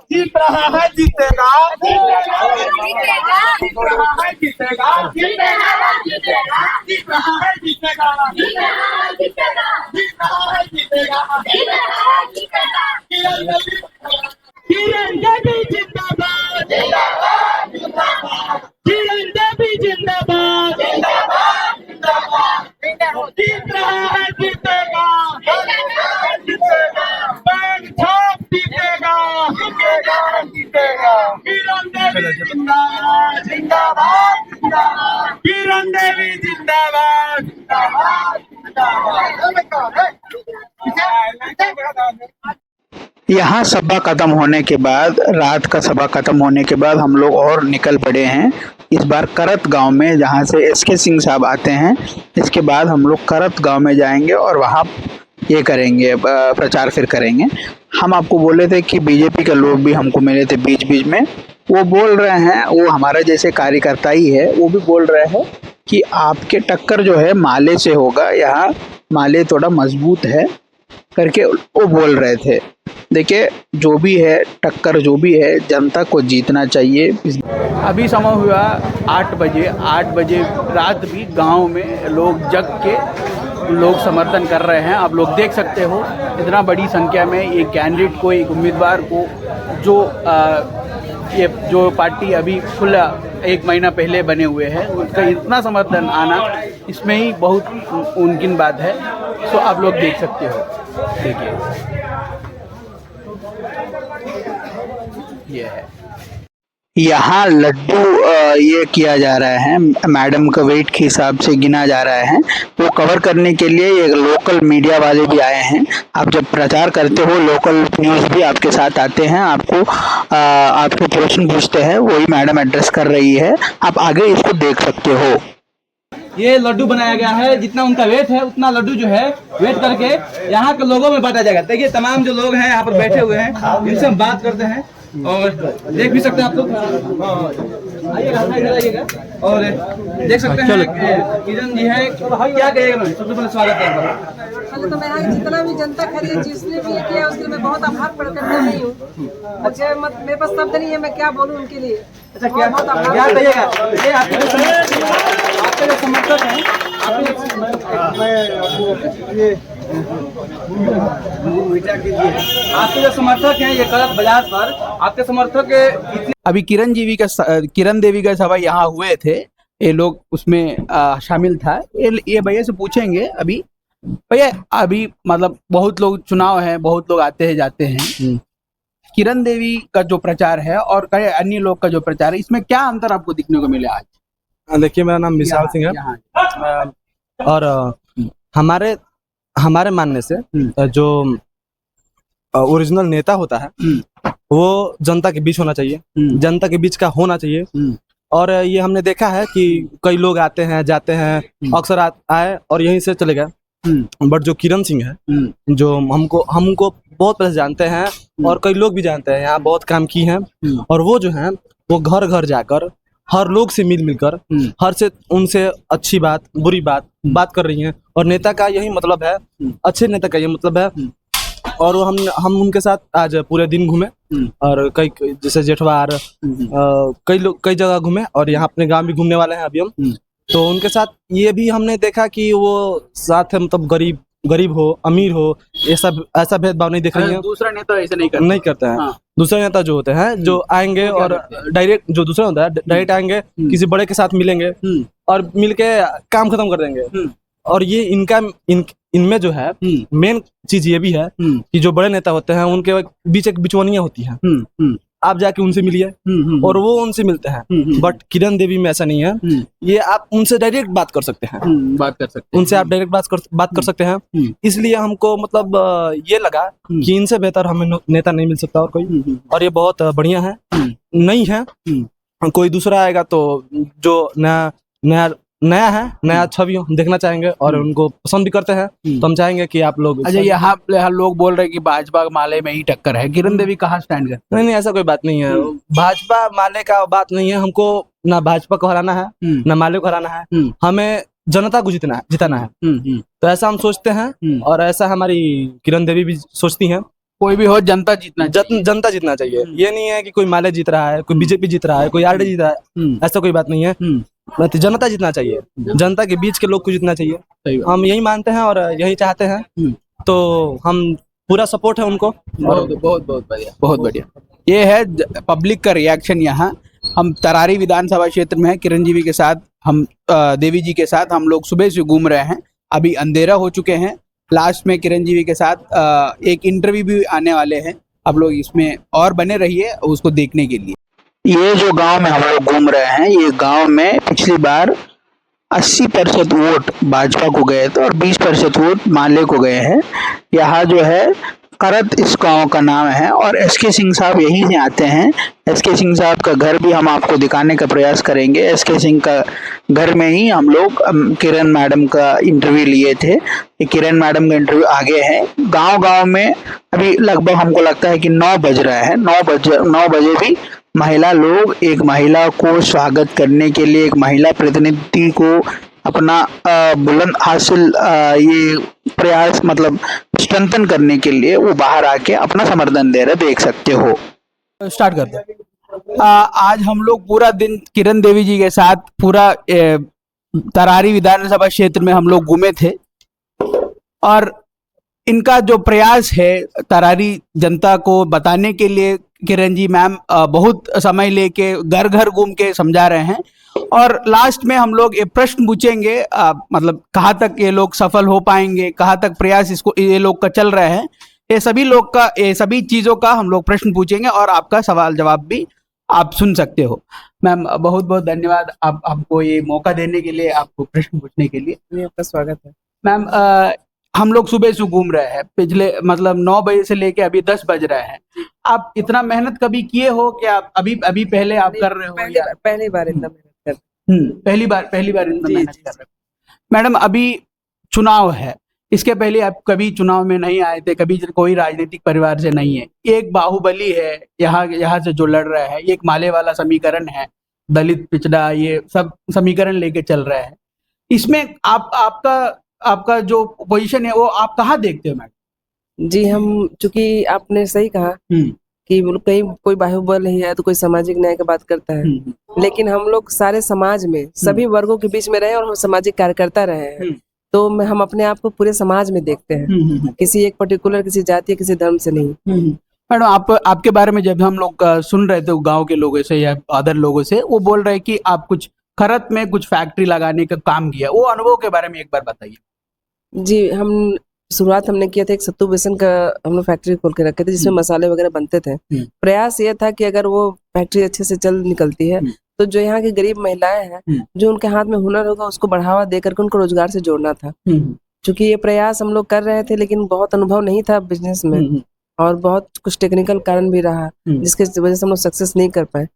[SPEAKER 8] जीत रहा है, जीतेगा, जीत रहा है, जीतेगा, जीत रहा है, जीतेगा, जीत रहा है, जीतेगा, जीत रहा है, जीतेगा, जीत रहा है, जीतेगा। किरण देवी जिंदाबाद, जिंदाबाद, जिंदाबाद, किरण देवी जिंदाबाद, जिंदाबाद, जिंदाबाद, जीत रहा है, जीतेगा, जीतेगा, बैंक छाप जीतेगा, जीतेगा, जीतेगा, किरण देवी जिंदाबाद, जिंदाबाद, जिंदाबाद, किरण देवी जिंदाबाद, जिंदाबाद, जिंदाबाद।
[SPEAKER 2] यहाँ सभा खत्म होने के बाद, रात का सभा खत्म होने के बाद हम लोग और निकल पड़े हैं इस बार करत गांव में, जहाँ से एसके सिंह साहब आते हैं। इसके बाद हम लोग करत गांव में जाएंगे और वहाँ ये करेंगे, प्रचार फिर करेंगे। हम आपको बोले थे कि बीजेपी के लोग भी हमको मिले थे बीच बीच में, वो बोल रहे हैं, वो हमारा जैसे कार्यकर्ता ही है, वो भी बोल रहे हैं कि आपके टक्कर जो है माले से होगा, यहाँ माले थोड़ा मजबूत है करके वो बोल रहे थे। देखिए जो भी है टक्कर, जो भी है, जनता को जीतना चाहिए। अभी समय हुआ 8 बजे। 8 बजे रात भी गांव में लोग जग के लोग समर्थन कर रहे हैं। आप लोग देख सकते हो इतना बड़ी संख्या में एक कैंडिडेट को, एक उम्मीदवार को, ये जो पार्टी अभी खुला 1 महीना पहले बने हुए हैं, उसका इतना समर्थन आना इसमें ही बहुत मुमकिन बात है। तो आप लोग देख सकते हो, देखिए ये है। यहाँ लड्डू ये किया जा रहा है, मैडम का वेट के हिसाब से गिना जा रहा है। वो कवर करने के लिए ये लोकल मीडिया वाले भी आए हैं। आप जब प्रचार करते हो, लोकल न्यूज़ भी आपके साथ आते हैं, आपको आपके प्रश्न पूछते हैं, वही मैडम एड्रेस कर रही है। आप आगे इसको देख सकते हो।
[SPEAKER 6] ये लड्डू बनाया गया है, जितना उनका वेट है उतना लड्डू जो है वेट करके यहाँ के लोगों में बांटा जाएगा। देखिए तमाम जो लोग हैं यहाँ पर बैठे हुए हैं, इनसे हम बात करते हैं और देख भी सकते हैं आप लोग। आइएगा और देख सकते हैं किरण जी है, क्या कहिएगा मैम? सबसे पहले स्वागत है आपका।
[SPEAKER 1] पहले तो मैं यहाँ जितना भी जनता खड़ी है, जिसने भी ये किया उसके लिए मैं बहुत आभार प्रकट कर रही हूँ। अच्छा मेरे पास शब्द नहीं है, मैं क्या बोलूँ उनके लिए।
[SPEAKER 6] अच्छा क्या कहिएगा? ये आपके जो समर्थक हैं, आपके जो समर्थक हैं ये करत बाजार पर, आपके समर्थक
[SPEAKER 2] अभी किरण देवी का सभा यहाँ हुए थे, ये लोग उसमें शामिल था। ये भैया से पूछेंगे अभी। भैया अभी मतलब बहुत लोग, चुनाव है, बहुत लोग आते हैं जाते हैं, किरण देवी का जो प्रचार है और कई अन्य लोग का जो प्रचार है, इसमें क्या अंतर आपको दिखने को मिले आज?
[SPEAKER 9] देखिए मेरा नाम विशाल सिंह है और हमारे मानने से जो ओरिजिनल नेता होता है वो जनता के बीच होना चाहिए, जनता के बीच का होना चाहिए। और ये हमने देखा है कि कई लोग आते हैं जाते हैं, अक्सर आए और यहीं से चले गए। बट जो किरण सिंह है, जो हमको बहुत पहले जानते हैं और कई लोग भी जानते हैं, यहाँ बहुत काम की हैं। और वो जो है वो घर घर जाकर हर लोग से मिलकर हर से उनसे अच्छी बात बुरी बात कर रही हैं। और नेता का यही मतलब है, अच्छे नेता का यही मतलब है। और वो हम उनके साथ आज पूरे दिन घूमे और कई जैसे जेठवार कई जगह घूमे और यहाँ अपने गांव भी घूमने वाले हैं अभी हम। तो उनके साथ ये भी हमने देखा कि वो साथ है, मतलब गरीब हो अमीर हो, ये सब ऐसा भेदभाव नहीं दिख रही है।
[SPEAKER 2] दूसरा नेता ऐसे नहीं करता है।
[SPEAKER 9] हाँ। दूसरे नेता जो होते हैं जो आएंगे और डायरेक्ट, जो दूसरा होता है डायरेक्ट आएंगे, किसी बड़े के साथ मिलेंगे और मिलके काम खत्म कर देंगे। और ये इनमें जो है मेन चीज ये भी है कि जो बड़े नेता होते हैं उनके बीच एक बिचौनियां होती हैं। आप जाके उनसे मिलिए और वो उनसे मिलते हैं। बट किरण देवी में ऐसा नहीं है, ये आप उनसे डायरेक्ट बात कर सकते हैं, उनसे आप डायरेक्ट बात कर सकते हैं। इसलिए हमको मतलब ये लगा कि इनसे बेहतर हमें नेता नहीं मिल सकता और कोई। और ये बहुत बढ़िया है, नहीं है कोई दूसरा आएगा तो जो नया है, नया छवि हम देखना चाहेंगे और उनको पसंद भी करते हैं। तो हम चाहेंगे कि आप लोग।
[SPEAKER 2] अच्छा, यहाँ लोग बोल रहे हैं कि भाजपा माले में ही टक्कर है, किरण देवी कहाँ स्टैंड करते?
[SPEAKER 9] नहीं, ऐसा कोई बात नहीं है। भाजपा माले का बात नहीं है, हमको ना भाजपा को हराना है ना माले को हराना है, हमें जनता को जिताना है। तो ऐसा हम सोचते हैं और ऐसा हमारी किरण देवी भी सोचती हैं।
[SPEAKER 2] कोई भी हो, जनता जीतना
[SPEAKER 9] चाहिए। ये नहीं है कि कोई माले जीत रहा है, कोई बीजेपी जीत रहा है, कोई आरडी जीत रहा है, ऐसा कोई बात नहीं है। जनता जीतना चाहिए, जनता के बीच के लोग को जीतना चाहिए। हम यही मानते हैं और यही चाहते हैं, तो हम पूरा सपोर्ट है उनको।
[SPEAKER 2] बहुत बढ़िया। ये है पब्लिक का रिएक्शन। यहाँ हम तरारी विधानसभा क्षेत्र में है, किरण देवी के साथ हम देवी जी के साथ हम लोग सुबह से घूम रहे हैं। अभी अंधेरा हो चुके हैं। लास्ट में किरण देवी के साथ एक इंटरव्यू भी आने वाले हैं। आप लोग इसमें और बने रहिए उसको देखने के लिए। ये जो गांव में हम लोग घूम रहे हैं, ये गांव में पिछली बार 80% वोट भाजपा को गए थे और 20% वोट माले को गए हैं। यहाँ जो है करत इस गांव का नाम है और एसके सिंह साहब यहीं से आते हैं। एसके सिंह साहब का घर भी हम आपको दिखाने का प्रयास करेंगे। एसके सिंह का घर में ही हम लोग किरण मैडम का इंटरव्यू लिए थे। ये किरण मैडम का इंटरव्यू आगे है। गांव में अभी लगभग हमको लगता है कि 9 बज रहा है। 9 बजे भी महिला लोग एक महिला को स्वागत करने के लिए, एक महिला प्रतिनिधि को अपना बुलंद हासिल ये प्रयास मतलब स्ट्रेंथन करने के लिए वो बाहर आके अपना समर्थन दे रहे, देख सकते हो। स्टार्ट करते हैं। आज हम लोग पूरा दिन किरण देवी जी के साथ पूरा तरारी विधानसभा क्षेत्र में हम लोग घूमे थे और इनका जो प्रयास है तरारी जनता को बताने के लिए, किरण जी मैम बहुत समय लेके घर घर घूम के समझा रहे हैं और लास्ट में हम लोग ये प्रश्न पूछेंगे, मतलब कहाँ तक ये लोग सफल हो पाएंगे, कहाँ तक प्रयास इसको ये लोग का चल रहे हैं, ये सभी चीजों का हम लोग प्रश्न पूछेंगे और आपका सवाल जवाब भी आप सुन सकते हो। मैम बहुत बहुत धन्यवाद आप हमको ये मौका देने के लिए, आपको प्रश्न पूछने के लिए।
[SPEAKER 1] आपका स्वागत है।
[SPEAKER 2] मैम हम लोग सुबह से घूम रहे हैं, पिछले मतलब 9 बजे से लेके अभी 10 बज रहे हैं। आप इतना मेहनत कभी किए हो कि आप अभी पहले आप कर रहे हो?
[SPEAKER 1] पहली बार इतना मेहनत कर
[SPEAKER 2] पहली बार इतना मेहनत कर रहे हो। मैडम अभी चुनाव है, इसके पहले आप कभी चुनाव में नहीं आए थे, कभी कोई राजनीतिक परिवार से नहीं है। एक बाहुबली है यहाँ से जो लड़ रहा है, एक माले वाला समीकरण है, दलित पिछड़ा ये सब समीकरण लेके चल रहा है। इसमें आपका जो पोजीशन है वो आप कहाँ देखते हो मैडम?
[SPEAKER 1] जी, हम चूंकि आपने सही कहा कि कहीं कोई बाहुबल नहीं है तो कोई सामाजिक न्याय की बात करता है, लेकिन हम लोग सारे समाज में सभी वर्गों के बीच में रहे और हम सामाजिक कार्यकर्ता रहे हैं, तो हम अपने आप को पूरे समाज में देखते हैं, किसी एक पर्टिकुलर किसी जाति या किसी धर्म से नहीं।
[SPEAKER 2] मैडम आपके बारे में जब हम लोग सुन रहे थे गांव के लोगों से या अदर लोगों से, वो बोल रहे कि आप कुछ खरत में कुछ फैक्ट्री लगाने का काम किया, वो अनुभव के बारे में एक बार बताइए।
[SPEAKER 1] जी, शुरुआत हमने किया था, एक सत्तू बेसन का हम लोग फैक्ट्री खोल के रखे थे जिसमें मसाले वगैरह बनते थे। प्रयास ये था कि अगर वो फैक्ट्री अच्छे से चल निकलती है तो जो यहाँ की गरीब महिलाएं हैं, जो उनके हाथ में हुनर होगा उसको बढ़ावा दे करके उनको रोजगार से जोड़ना था। क्योंकि ये प्रयास हम लोग कर रहे थे लेकिन बहुत अनुभव नहीं था बिजनेस में और बहुत कुछ टेक्निकल कारण भी रहा जिसके वजह से हम लोग सक्सेस नहीं कर पाए।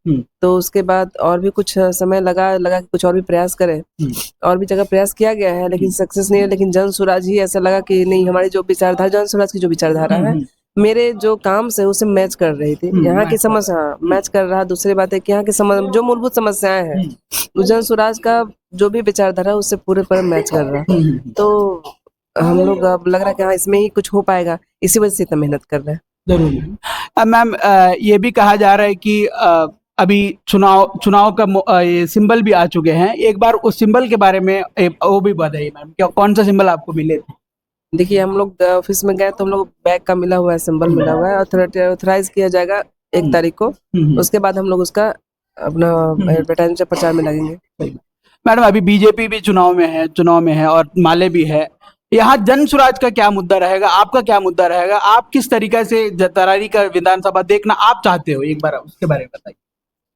[SPEAKER 1] तो उसके बाद और भी कुछ समय लगा कि कुछ और भी प्रयास करें, और भी जगह प्रयास किया गया है लेकिन सक्सेस नहीं है। लेकिन जन स्वराज ही ऐसा लगा कि नहीं, हमारी जो विचारधारा, जन स्वराज की जो विचारधारा है मेरे जो काम से उसे मैच कर रही थी। यहाँ की समस्या मैच कर रहा। दूसरी बात है कि यहाँ की जो मूलभूत समस्याएं हैं जन स्वराज का जो भी विचारधारा उससे पूरे पर मैच कर रहा। तो हम लोग अब लग रहा है कि हाँ इसमें ही कुछ हो पाएगा, इसी वजह से इतना मेहनत कर रहे हैं।
[SPEAKER 2] जरूर मैम, ये भी कहा जा रहा है कि अभी चुनाव का ये सिंबल भी आ चुके हैं। एक बार उस सिंबल के बारे में वो भी बताइए मैम, क्या कौन सा सिंबल आपको मिले थे?
[SPEAKER 1] देखिए, हम लोग ऑफिस में गए तो हम लोग बैग का मिला हुआ है, सिंबल मिला हुआ है, ऑथराइज किया जाएगा 1 तारीख को। उसके बाद हम लोग उसका अपना एडवर्टाइजमेंट से प्रचार में लगेंगे।
[SPEAKER 2] मैडम अभी बीजेपी भी चुनाव में है और माले भी है। यहाँ जन स्वराज का क्या मुद्दा रहेगा, आपका क्या मुद्दा रहेगा? आप किस तरीके से तरारी का विधानसभा देखना आप चाहते हो, एक बार उसके बारे में बताइए।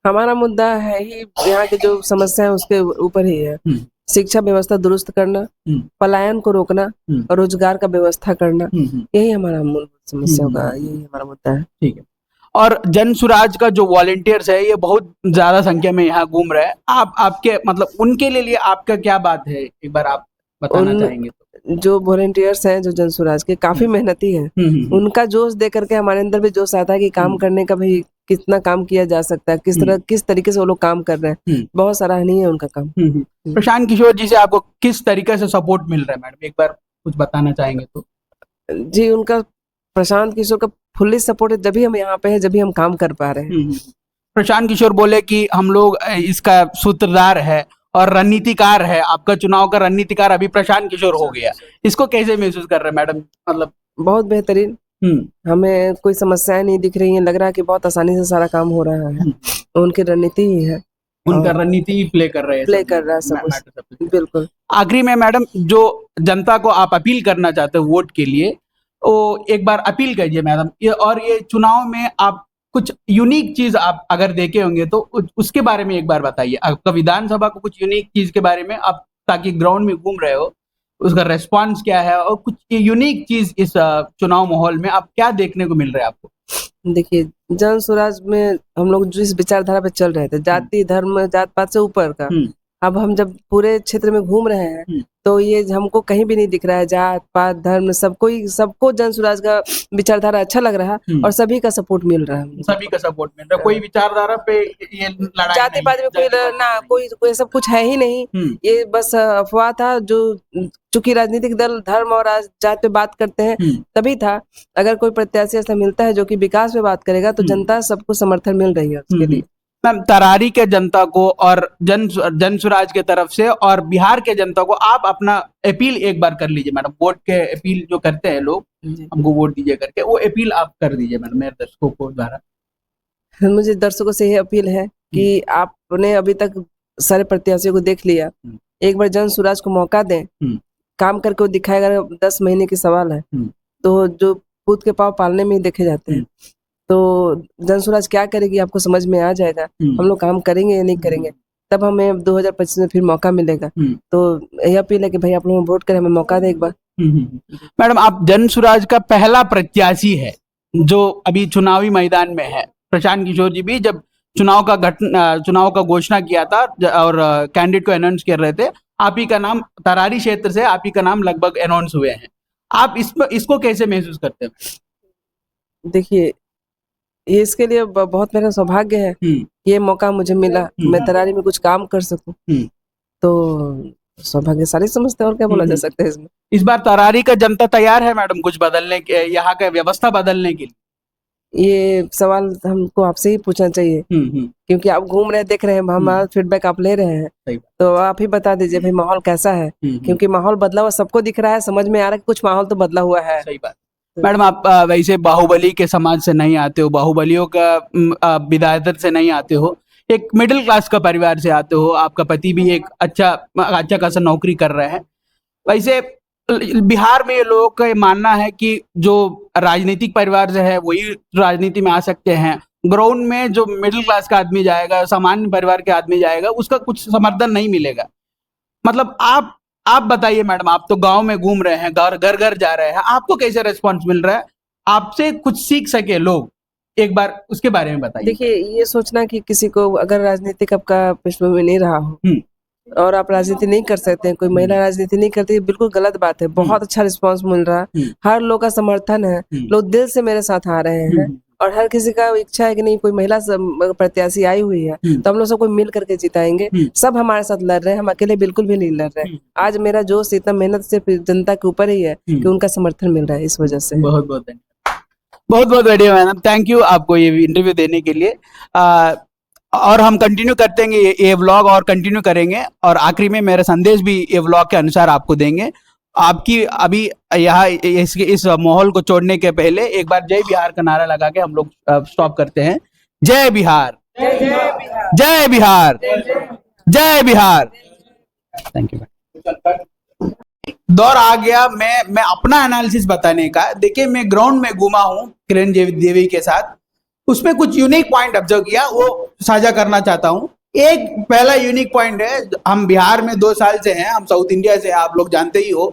[SPEAKER 1] हमारा मुद्दा है ही यहाँ की जो समस्या है उसके ऊपर ही है। शिक्षा व्यवस्था दुरुस्त करना, पलायन को रोकना और रोजगार का व्यवस्था करना, यही हमारा मूलभूत समस्या का, यही हमारा मुद्दा है।
[SPEAKER 2] ठीक है। और जन स्वराज का जो वॉलंटियर्स है ये बहुत ज्यादा संख्या में यहाँ घूम रहे हैं। आपके मतलब उनके लिए आपका क्या बात है, एक बार आप बताना चाहेंगे तो?
[SPEAKER 1] जो वॉलंटियर्स हैं जो जन स्वराज के काफी मेहनती हैं, उनका जोश दे करके हमारे अंदर भी जोश आता है कि काम करने का भी कितना काम किया जा सकता है, किस तरीके से वो लोग काम कर रहे हैं। बहुत सराहनीय है उनका काम।
[SPEAKER 2] प्रशांत किशोर जी से आपको किस तरीके से सपोर्ट मिल रहा है मैडम, एक बार कुछ बताना चाहेंगे तो?
[SPEAKER 1] जी, उनका प्रशांत किशोर का फुल्ली सपोर्ट है। जब भी हम यहाँ पे हैं, जब भी हम काम कर पा रहे हैं।
[SPEAKER 2] प्रशांत किशोर बोले कि हम लोग इसका सूत्रधार है और रणनीतिकार है, आपका चुनाव का रणनीतिकार अभी प्रशांत किशोर हो गया। इसको कैसे महसूस कर रहे हैं मैडम? मतलब
[SPEAKER 1] बहुत बेहतरीन, हमें कोई समस्याएं नहीं दिख रही हैं, लग रहा है कि बहुत आसानी से सारा काम हो रहा है। उनकी रणनीति ही है,
[SPEAKER 2] उनका रणनीति प्ले कर रहा है
[SPEAKER 1] सब। बिल्कुल।
[SPEAKER 2] आखिरी में मैडम, जो जनता को आप अपील करना चाहते हो वोट के लिए, वो एक बार अपील कीजिए मैडम। ये चुनाव में आप कुछ यूनिक चीज आप अगर देखे होंगे तो उसके बारे में एक बार बताइए। आपका विधानसभा को कुछ यूनिक चीज के बारे में आप, ताकि ग्राउंड में घूम रहे हो उसका रेस्पॉन्स क्या है और कुछ यूनिक चीज इस चुनाव माहौल में आप क्या देखने को मिल रहा है आपको?
[SPEAKER 1] देखिए, जन स्वराज में हम लोग जिस विचारधारा पे चल रहे थे, जाति धर्म जात पात से ऊपर का, अब हम जब पूरे क्षेत्र में घूम रहे हैं तो ये हमको कहीं भी नहीं दिख रहा है जात पात धर्म सबको जन स्वराज का विचारधारा अच्छा लग रहा है और सभी का सपोर्ट मिल रहा है।
[SPEAKER 2] सभी का सपोर्ट मिल रहा है, कोई विचारधारा पे ये लड़ाई
[SPEAKER 1] जाति पात में कोई सब कुछ है ही नहीं। ये बस अफवाह था, जो चूंकि राजनीतिक दल धर्म और जात पे बात करते हैं तभी था। अगर कोई प्रत्याशी ऐसा मिलता है जो कि विकास पे बात करेगा तो जनता सबको समर्थन मिल रही है उसके लिए।
[SPEAKER 2] मैम, तरारी के जनता को और जन स्वराज के तरफ से और बिहार के जनता को आप अपना अपील एक बार कर लीजिए मैडम। वोट के अपील जो करते हैं लोग, हमको वोट दीजिए करके, वो अपील आप कर दीजिए मैडम मेरे दर्शकों को द्वारा।
[SPEAKER 1] मुझे दर्शकों से यह अपील है कि आपने अभी तक सारे प्रत्याशियों को देख लिया, एक बार जन स्वराज को मौका दें, काम करके वो दिखाएगा। 10 महीने की सवाल है तो जो पूत के पाँव पालने में ही देखे जाते हैं, तो जन स्वराज क्या करेगी आपको समझ में आ जाएगा। हम लोग काम करेंगे या नहीं करेंगे, तब हमें 2025 में फिर मौका मिलेगा। तो यह अपील है कि भाई आप लोग वोट करें, हमें मौका दे एक बार।
[SPEAKER 2] मैडम, आप जन स्वराज का पहला प्रत्याशी है जो अभी चुनावी मैदान में है। प्रशांत किशोर जी भी जब चुनाव का घोषणा किया था और कैंडिडेट को अनाउंस कर रहे थे, आप ही का नाम, तरारी क्षेत्र से आप ही का नाम लगभग अनाउंस हुए हैं। आप इसको कैसे महसूस करते हैं?
[SPEAKER 1] देखिए, इसके लिए बहुत मेरा सौभाग्य है, ये मौका मुझे मिला, मैं तरारी में कुछ काम कर सकूं, तो सौभाग्यशाली समझते हैं, और क्या बोला जा सकता है इसमें।
[SPEAKER 2] इस बार तरारी का जनता तैयार है मैडम कुछ बदलने के, यहाँ का व्यवस्था बदलने के लिए?
[SPEAKER 1] ये सवाल हमको आपसे ही पूछना चाहिए, क्योंकि आप घूम रहे देख रहे हैं, हमारा फीडबैक आप ले रहे हैं, तो आप ही बता दीजिए भाई माहौल कैसा है। क्योंकि माहौल बदला हुआ सबको दिख रहा है, समझ में आ रहा है कि कुछ माहौल तो बदला हुआ है।
[SPEAKER 2] सही बात। मैडम, आप वैसे बाहुबली के समाज से नहीं आते हो, बाहुबलियों का विधायक से नहीं आते हो, एक मिडिल क्लास का परिवार से आते हो, आपका पति भी एक अच्छा खासा नौकरी कर रहे हैं। वैसे बिहार में लोगों का मानना है कि जो राजनीतिक परिवार से है वही राजनीति में आ सकते हैं, ग्राउंड में जो मिडिल क्लास का आदमी जाएगा, सामान्य परिवार के आदमी जाएगा, उसका कुछ समर्थन नहीं मिलेगा। मतलब आप बताइए मैडम, आप तो गांव में घूम रहे हैं, घर घर जा रहे हैं, आपको कैसे रिस्पॉन्स मिल रहा है? आपसे कुछ सीख सके लोग, एक बार उसके बारे में बताइए।
[SPEAKER 1] देखिए, ये सोचना कि किसी को अगर राजनीतिक आपका पृष्ठभूमि नहीं रहा हो और आप राजनीति नहीं कर सकते हैं, कोई महिला राजनीति नहीं करती, बिल्कुल गलत बात है। बहुत अच्छा रिस्पांस मिल रहा है, हर लोग का समर्थन है, लोग दिल से मेरे साथ आ रहे हैं, और हर किसी का इच्छा है कि नहीं कोई महिला प्रत्याशी आई हुई है तो हम लोग सबको मिल करके जिताएंगे। सब हमारे साथ लड़ रहे हैं, हम अकेले बिल्कुल भी नहीं लड़ रहे। आज मेरा जोश इतना मेहनत से जनता के ऊपर ही है कि उनका समर्थन मिल रहा है, इस वजह से।
[SPEAKER 2] बहुत बहुत बढ़िया मैडम, थैंक यू आपको ये इंटरव्यू देने के लिए। और हम कंटिन्यू करते हैं ये व्लॉग और कंटिन्यू करेंगे, और आखिरी में मेरा संदेश भी ये व्लॉग के अनुसार आपको देंगे। आपकी अभी यहाँ इस माहौल को छोड़ने के पहले एक बार जय बिहार का नारा लगा के हम लोग स्टॉप करते हैं। जय बिहार, जय बिहार, जय बिहार। Thank you. दौर आ गया मैं अपना एनालिसिस बताने का। देखिए, मैं ग्राउंड में घूमा हूँ किरण देवी के साथ, उसमें कुछ यूनिक पॉइंट ऑब्जर्व किया, वो साझा करना चाहता हूँ। एक पहला यूनिक पॉइंट है, हम बिहार में 2 साल से हैं, हम साउथ इंडिया से, आप लोग जानते ही हो,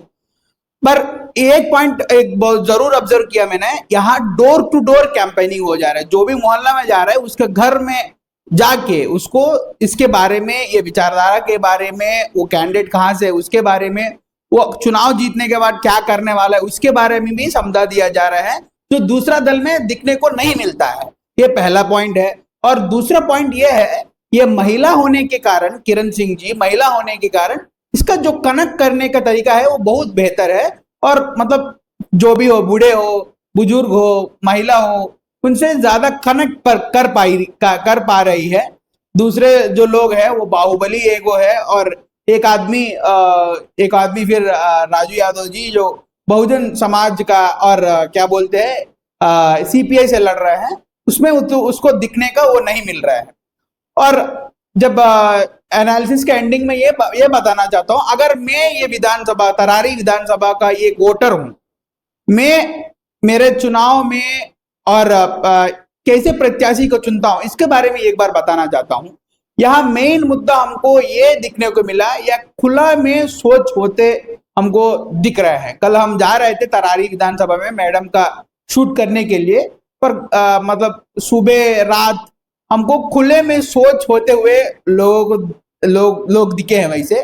[SPEAKER 2] पर एक पॉइंट एक बहुत जरूर ऑब्जर्व किया मैंने, यहाँ डोर टू डोर कैंपेनिंग हो जा रहा है। जो भी मोहल्ला में जा रहा है उसके घर में जाके उसको इसके बारे में, ये विचारधारा के बारे में, वो कैंडिडेट कहाँ से, उसके बारे में, वो चुनाव जीतने के बाद क्या करने वाला है उसके बारे में भी समझा दिया जा रहा है, जो दूसरा दल में दिखने को नहीं मिलता है। ये पहला पॉइंट है। और दूसरा पॉइंट ये है, ये महिला होने के कारण, किरण सिंह जी महिला होने के कारण, इसका जो कनेक्ट करने का तरीका है वो बहुत बेहतर है। और मतलब जो भी हो, बूढ़े हो, बुजुर्ग हो, महिला हो, उनसे ज्यादा कनेक्ट कर पा रही है। दूसरे जो लोग हैं वो बाहुबली एगो है, और एक आदमी फिर राजू यादव जी जो बहुजन समाज का और क्या बोलते हैं सीपीआई से लड़ रहे हैं, उसमें तो उसको दिखने का वो नहीं मिल रहा है। और जब एनालिसिस के एंडिंग में ये बताना चाहता हूं, अगर मैं ये विधानसभा, तरारी विधानसभा का ये वोटर हूं, मैं मेरे चुनाव में और कैसे प्रत्याशी को चुनता हूं, इसके बारे में एक बार बताना चाहता हूं। यहाँ मेन मुद्दा हमको ये दिखने को मिला, या खुला में सोच होते हमको दिख रहे हैं। कल हम जा रहे थे तरारी विधानसभा में मैडम का शूट करने के लिए, पर मतलब सुबह रात हमको खुले में सोच होते हुए लोग दिखे हैं। वैसे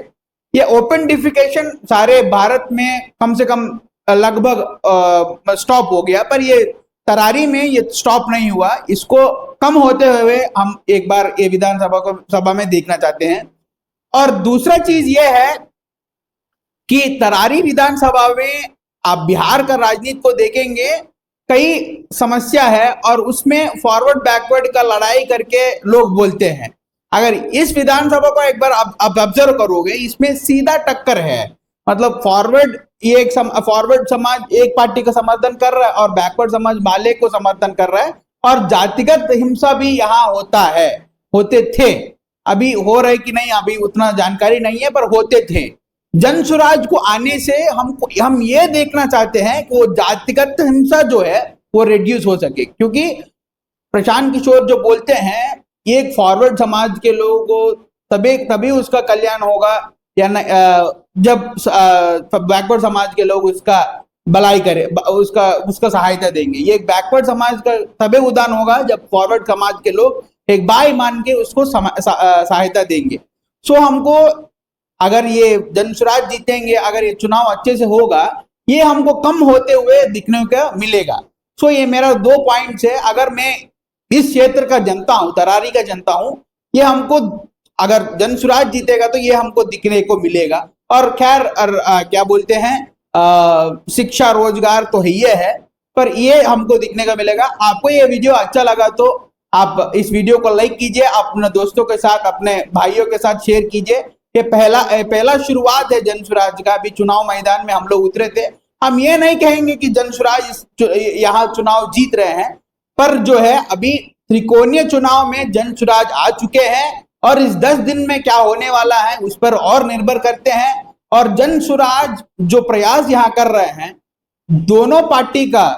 [SPEAKER 2] ये ओपन डिफिकेशन सारे भारत में कम से कम लगभग स्टॉप हो गया, पर ये तरारी में ये स्टॉप नहीं हुआ। इसको कम होते हुए हम एक बार ये सभा में देखना चाहते हैं। और दूसरा चीज ये है कि तरारी विधानसभा में आप बिहार का राजनीति को देखेंगे, कई समस्या है और उसमें फॉरवर्ड बैकवर्ड का लड़ाई करके लोग बोलते हैं। अगर इस विधानसभा को एक बार आप ऑब्जर्व करोगे, इसमें सीधा टक्कर है। मतलब फॉरवर्ड समाज एक पार्टी का समर्थन कर रहा है और बैकवर्ड समाज माले को समर्थन कर रहा है, और जातिगत हिंसा भी यहाँ होते थे। अभी हो रहे कि नहीं अभी उतना जानकारी नहीं है, पर होते थे। जन स्वराज को आने से हम ये देखना चाहते हैं कि वो जातिगत हिंसा जो है वो रिड्यूस हो सके, क्योंकि प्रशांत किशोर जो बोलते हैं एक फॉरवर्ड समाज के लोगों को तभी उसका कल्याण होगा, या जब बैकवर्ड समाज के लोग उसका भलाई करे, उसका सहायता देंगे। ये बैकवर्ड समाज का तभी उदान होगा जब फॉरवर्ड समाज के लोग एक बाई मान के उसको सहायता देंगे। सो हमको अगर ये जन स्वराज जीतेंगे, अगर ये चुनाव अच्छे से होगा, ये हमको कम होते हुए दिखने को मिलेगा। सो ये मेरा 2 पॉइंट्स है। अगर मैं इस क्षेत्र का जनता हूं, तरारी का जनता हूं, ये हमको अगर जन स्वराज जीतेगा तो ये हमको दिखने को मिलेगा। और खैर क्या बोलते हैं, शिक्षा रोजगार तो ये है, पर ये हमको दिखने का मिलेगा। आपको ये वीडियो अच्छा लगा तो आप इस वीडियो को लाइक कीजिए, अपने दोस्तों के साथ, अपने भाइयों के साथ शेयर कीजिए। ये पहला शुरुआत है जन स्वराज का। अभी चुनाव मैदान में हम लोग उतरे थे। हम ये नहीं कहेंगे कि जन स्वराज यहाँ चुनाव जीत रहे हैं, पर जो है अभी त्रिकोणीय चुनाव में जन स्वराज आ चुके हैं, और इस 10 दिन में क्या होने वाला है उस पर और निर्भर करते हैं। और जन स्वराज जो प्रयास यहाँ कर रहे हैं, दोनों पार्टी का,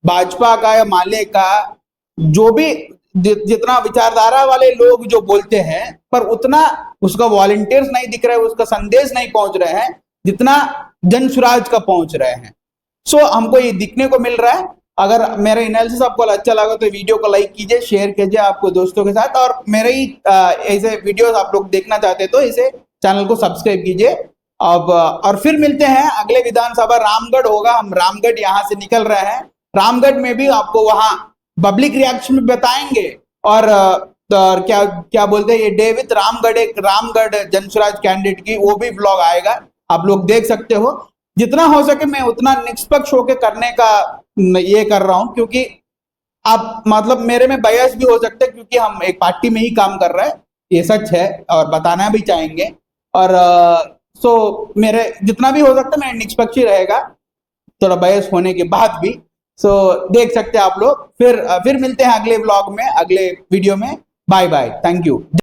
[SPEAKER 2] भाजपा का या माले का, जो भी जितना विचारधारा वाले लोग जो बोलते हैं, पर उतना उसका वॉलंटियर्स नहीं दिख रहे, उसका संदेश नहीं पहुंच रहे हैं जितना जन स्वराज का पहुंच रहे हैं। सो हमको ये दिखने को मिल रहा है। अगर मेरा एनालिसिस आपको अच्छा लगा तो वीडियो को लाइक कीजिए, शेयर कीजिए आपको दोस्तों के साथ, और मेरे ही ऐसे वीडियोस आप लोग देखना चाहते तो इसे चैनल को सब्सक्राइब कीजिए। अब और फिर मिलते हैं अगले विधानसभा रामगढ़ होगा। हम रामगढ़ यहाँ से निकल रहे हैं। रामगढ़ में भी आपको वहाँ पब्लिक रिएक्शन में बताएंगे, और क्या बोलते हैं, ये डे विथ रामगढ़, एक रामगढ़ जन स्वराज कैंडिडेट की वो भी ब्लॉग आएगा, आप लोग देख सकते हो। जितना हो सके मैं उतना निष्पक्ष होकर करने का ये कर रहा हूं, क्योंकि आप मतलब मेरे में बायस भी हो सकते हैं, क्योंकि हम एक पार्टी में ही काम कर रहे हैं, ये सच है और बताना भी चाहेंगे। और सो मेरे जितना भी हो सकता है मेरा निष्पक्ष ही रहेगा, थोड़ा बायस होने के बाद भी। सो देख सकते हैं आप लोग। फिर मिलते हैं अगले व्लॉग में, अगले वीडियो में। Bye bye, thank you.